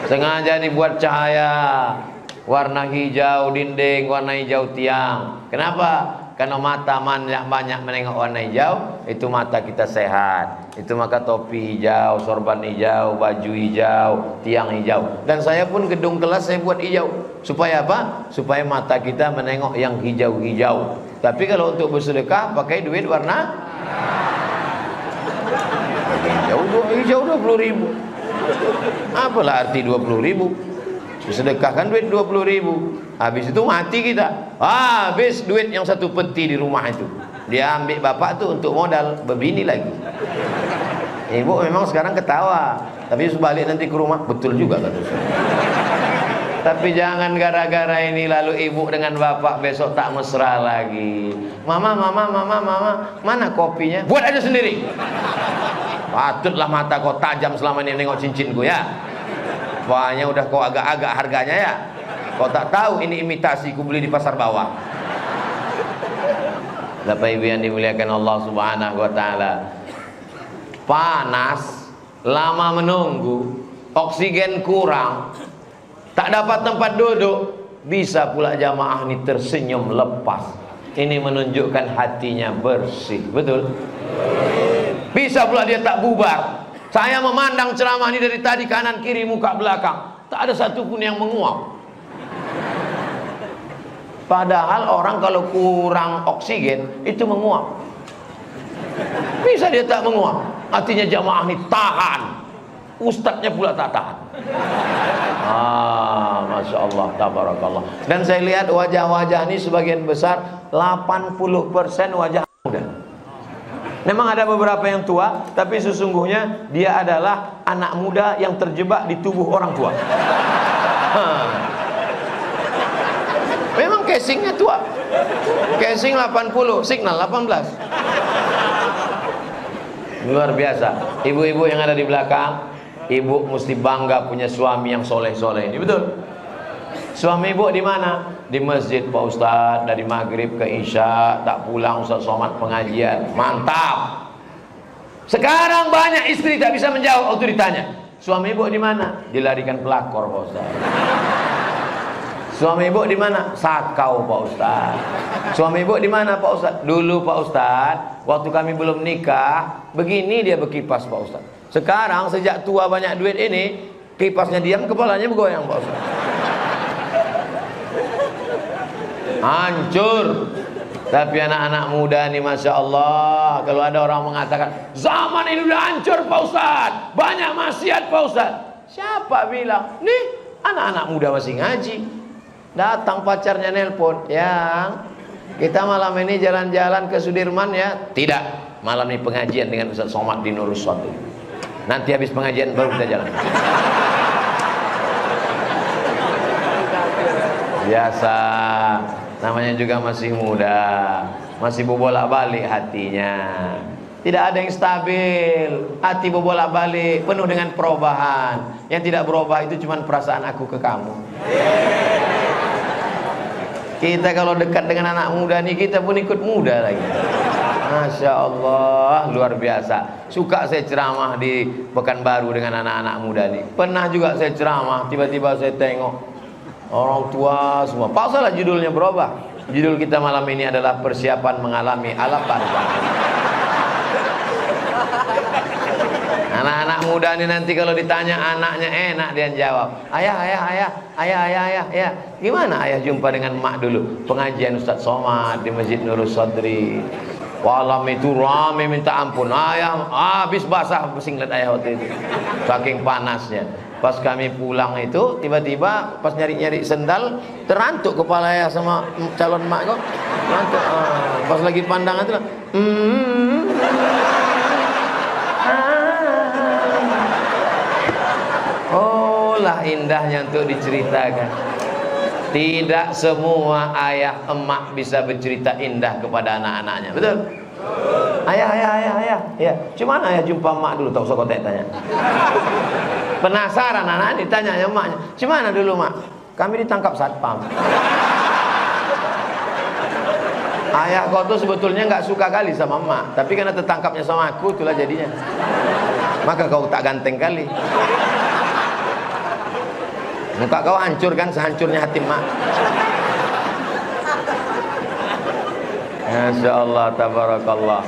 Sengaja dibuat cahaya warna hijau dinding, warna hijau tiang. Kenapa? Karena mata banyak menengok warna hijau, itu mata kita sehat. Itu maka topi hijau, sorban hijau, baju hijau, tiang hijau. Dan saya pun gedung kelas saya buat hijau. Supaya apa? Supaya mata kita menengok yang hijau-hijau. Tapi kalau untuk bersedekah pakai duit warna hijau 20.000. Apalah arti 20.000? Sedekahkan duit 20.000. Habis itu mati kita. Habis duit yang satu peti di rumah itu. Dia ambil bapak tuh untuk modal berbini lagi. Ibu memang sekarang ketawa, tapi sebalik nanti ke rumah betul juga kata saya. Tapi jangan gara-gara ini lalu ibu dengan bapak besok tak mesra lagi. Mama, mana kopinya? Buat aja sendiri. Patutlah mata kau tajam selama ini nengok cincinku ya. Wahnya udah kau agak-agak harganya ya. Kau tak tahu ini imitasi ku beli di pasar bawah. Bapak Ibu yang dimuliakan Allah Subhanahu wa taala. Panas, lama menunggu, oksigen kurang, tak dapat tempat duduk, bisa pula jamaah ini tersenyum lepas. Ini menunjukkan hatinya bersih, betul? Bisa pula dia tak bubar. Saya memandang ceramah ini dari tadi kanan kiri muka belakang, tak ada satupun yang menguap. Padahal orang kalau kurang oksigen itu menguap. Bisa dia tak menguap. Artinya jamaah ini tahan. Ustadznya pula tak tahan. Masya Allah, tabarakallah. Dan saya lihat wajah-wajah ini sebagian besar 80% wajah muda. Memang ada beberapa yang tua, tapi sesungguhnya dia adalah anak muda yang terjebak di tubuh orang tua. Memang casingnya tua. Casing 80, signal 18. Luar biasa. Ibu-ibu yang ada di belakang, ibu mesti bangga punya suami yang soleh-soleh. Ini betul. Suami ibu di mana? Di masjid Pak Ustadz, dari maghrib ke isya tak pulang, Ustadz Somad pengajian. Mantap. Sekarang banyak istri tak bisa menjawab waktu ditanya, suami ibu di mana? Dilarikan pelakor Pak Ustadz. Suami ibu di mana? Sakau Pak Ustadz. Suami ibu di mana Pak Ustadz? Dulu Pak Ustadz, waktu kami belum nikah, begini dia berkipas Pak Ustadz. Sekarang sejak tua banyak duit ini, kipasnya diam, kepalanya bergoyang Pak Ustadz. Hancur. Tapi anak-anak muda nih Masya Allah, kalau ada orang mengatakan zaman ini udah hancur Pak Ustadz, banyak maksiat Pak Ustadz, siapa bilang? Nih anak-anak muda masih ngaji. Datang pacarnya nelpon, yang kita malam ini jalan-jalan ke Sudirman ya? Tidak, malam ini pengajian dengan Ustadz Somad di Nurus Satu. Nanti habis pengajian baru kita jalan. Biasa, namanya juga masih muda, masih berbolak-balik hatinya. Tidak ada yang stabil, hati berbolak-balik, penuh dengan perubahan. Yang tidak berubah itu cuma perasaan aku ke kamu. Kita kalau dekat dengan anak muda nih, kita pun ikut muda lagi. Masya Allah, luar biasa. Suka saya ceramah di Pekanbaru dengan anak-anak muda nih. Pernah juga saya ceramah, tiba-tiba saya tengok orang tua semua. Pak salah judulnya berubah. Judul kita malam ini adalah persiapan mengalami alam barzakh. Anak-anak muda ini nanti kalau ditanya anaknya enak dia jawab, ayah. Gimana ayah jumpa dengan mak dulu? Pengajian Ustadz Somad di Masjid Nurus Sodri. Malam itu rame minta ampun. Ayah habis basah singlet ayah waktu itu. Saking panasnya. Pas kami pulang itu tiba-tiba pas nyari-nyari sendal terantuk kepala ayah sama calon mak kok. Terantuk. Pas lagi pandangan itu lah indahnya untuk diceritakan. Tidak semua ayah emak bisa bercerita indah kepada anak-anaknya, betul? Ayah. Ya, cuman ayah jumpa emak dulu, tak usah kau tanya. Penasaran anak ditanya emaknya, cuman dulu mak? Kami ditangkap satpam. Ayah kau tuh sebetulnya nggak suka kali sama emak, tapi karena tertangkapnya sama aku, itulah jadinya. Maka kau tak ganteng kali. Muka kau hancur kan, sehancurnya hati mak. Masya Allah, tabarakallah.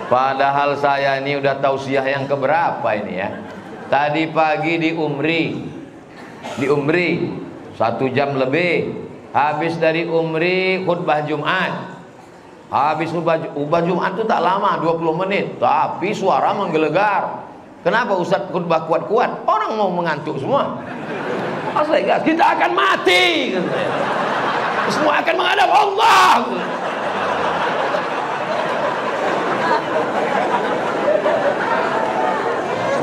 Padahal saya ini udah tausiah yang keberapa ini ya. Tadi pagi di Umri 1 jam lebih. Habis dari Umri khutbah Jumat. Habis khutbah Jumat itu tak lama, 20 menit. Tapi suara menggelegar. Kenapa Ustaz khutbah kuat-kuat? Orang mau mengantuk semua. Asli guys, kita akan mati. Semua akan menghadap Allah.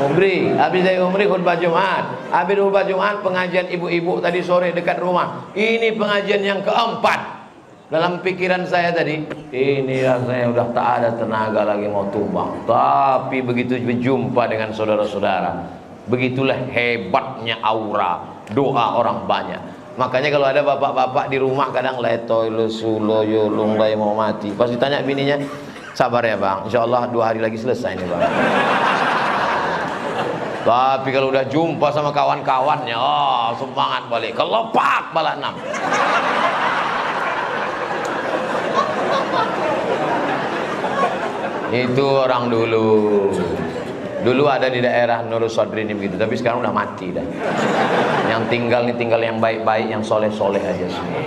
Umri, habis dari Umri khutbah Jumat. Habis khutbah Jumat, pengajian ibu-ibu tadi sore dekat rumah. Ini pengajian yang keempat. Dalam pikiran saya tadi, ini rasanya udah tak ada tenaga lagi mau tumbang. Tapi begitu berjumpa dengan saudara-saudara, begitulah hebatnya aura doa orang banyak. Makanya kalau ada bapak-bapak di rumah kadang letoy lesulo yulung lay mau mati. Pas ditanya bininya, sabar ya bang, insya Allah 2 hari lagi selesai nih bang. Tapi kalau udah jumpa sama kawan-kawannya, oh semangat balik, kelopak bala 6. Itu orang dulu. Dulu ada di daerah Nurul Sodri ini begitu, tapi sekarang udah mati dah. Yang tinggal nih tinggal yang baik-baik, yang soleh-soleh aja semua.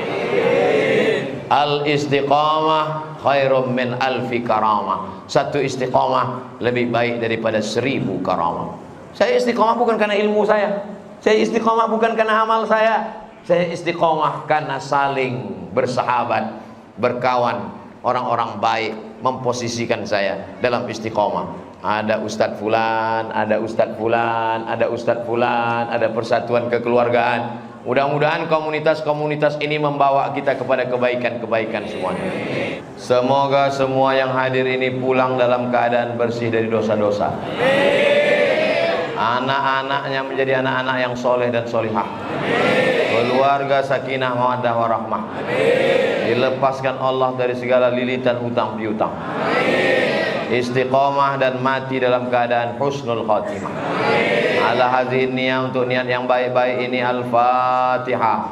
Al istiqamah khairum min alfi karamah. Satu istiqamah lebih baik daripada 1000 karamah. Saya istiqamah bukan karena ilmu saya. Saya istiqamah bukan karena amal saya. Saya istiqamah karena saling bersahabat, berkawan, orang-orang baik memposisikan saya dalam istiqamah. Ada Ustadz Fulan, ada Ustadz Fulan, ada Ustadz Fulan, ada persatuan kekeluargaan. Mudah-mudahan komunitas-komunitas ini membawa kita kepada kebaikan-kebaikan semuanya. Semoga semua yang hadir ini pulang dalam keadaan bersih dari dosa-dosa. Anak-anaknya menjadi anak-anak yang soleh dan solihah. Keluarga sakinah mawaddah warahmah. Dilepaskan Allah dari segala lilitan hutang piutang. Istiqomah dan mati dalam keadaan husnul khatimah. Ala hadhihi niyah, untuk niat yang baik-baik ini. Al-Fatihah.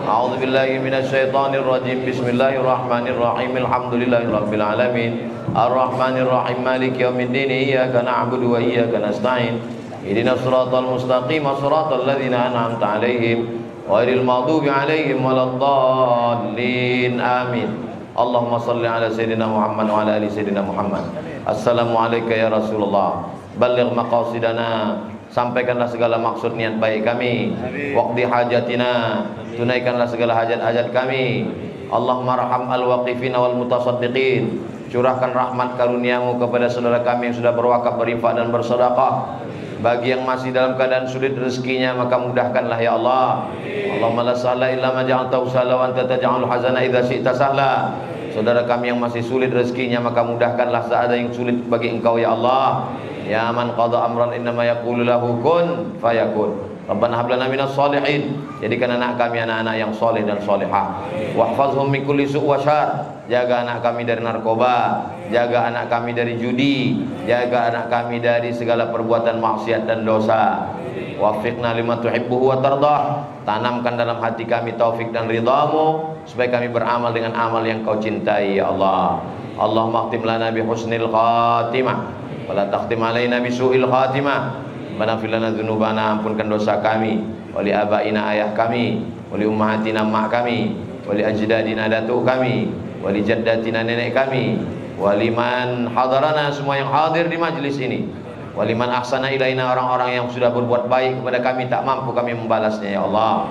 A'udzu billahi minasyaitonir rajim. Bismillahirrahmanirrahim. Alhamdulillahirabbil alamin. Arrahmanir rahim. Maliki yaumiddin. Iyyaka na'budu wa iyyaka nasta'in. Ihdinas siratal mustaqim, siratal ladzina an'amta 'alaihim ghairil maghdubi 'alaihim waladdallin. Amin. Allahumma shalli ala sayyidina Muhammad wa ala ali sayyidina Muhammad. Assalamualaikum ya Rasulullah. Balligh maqasidana, sampaikanlah segala maksud niat baik kami. Waqdi hajatina, tunaikanlah segala hajat-hajat kami. Allahumma arham al-waqifina wal mutasaddiqin, curahkan rahmat karuniamu kepada saudara kami yang sudah berwakaf, berinfak dan bersedekah. Bagi yang masih dalam keadaan sulit rezekinya, maka mudahkanlah ya Allah. Allahumma la sahla illa ma ja'altahu sahla wa anta taj'alul hazana idza syi'ta sahla. Saudara kami yang masih sulit rezekinya, maka mudahkanlah saat ada yang sulit bagi Engkau ya Allah. Ya man qada amran innama yaqulu lahu kun fayakun. Rabbana hab lana minas sholihin, jadikan anak kami anak-anak yang soleh dan solehah. Wahfazhum min kulli su' wa syarr, jaga anak kami dari narkoba, jaga anak kami dari judi, jaga anak kami dari segala perbuatan maksiat dan dosa. Wafiqna lima tuhibbuhu wa tardah, tanamkan dalam hati kami taufik dan ridhamu, supaya kami beramal dengan amal yang Kau cintai ya Allah. Allahumma khtim lana bi husnil khatimah wa la takhtim alaina bi su'il khatimah. Rabbana fir lana dzunubana, ampunkan dosa kami, wali abaina ayah kami, wali ummahatina mak kami, wali ajdadina datuk kami, wali jaddatina nenek kali, waliman hadarana, semua yang hadir di majlis ini, waliman ahsana ilaina, orang-orang yang sudah berbuat baik kepada kami tak mampu kami membalasnya ya Allah,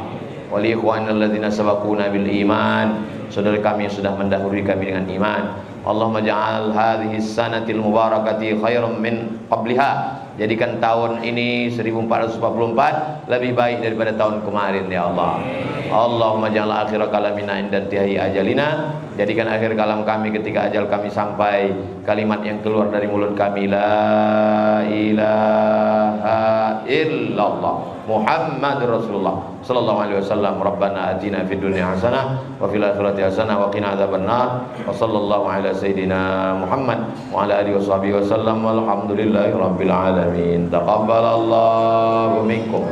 wali ikhwanil ladzina sabaquna bil iman, saudara kami yang sudah mendahului kami dengan iman. Allahumma ja'al hadhihi sanatil mubarakati khairan min qabliha, jadikan tahun ini 1444 lebih baik daripada tahun kemarin ya Allah. Allahumma ja'al akhir kalamina inda intihai ajalina, jadikan akhir kalam kami ketika ajal kami sampai, kalimat yang keluar dari mulut kami la ilaha illallah Muhammadur Rasulullah sallallahu alaihi wasallam. Rabbana atina fid dunya hasanah wa fil akhirati hasanah wa qina adzabannar. Wa sallallahu ala sayyidina Muhammad wa ala alihi washabihi wasallam. Walhamdulillahi rabbil alamin. Taqabbalallahu minkum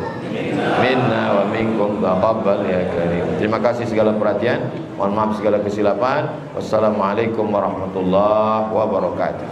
minna wa minkum taqabbal ya karim. Terima kasih segala perhatian, mohon maaf segala kesilapan. Wassalamualaikum warahmatullahi wabarakatuh.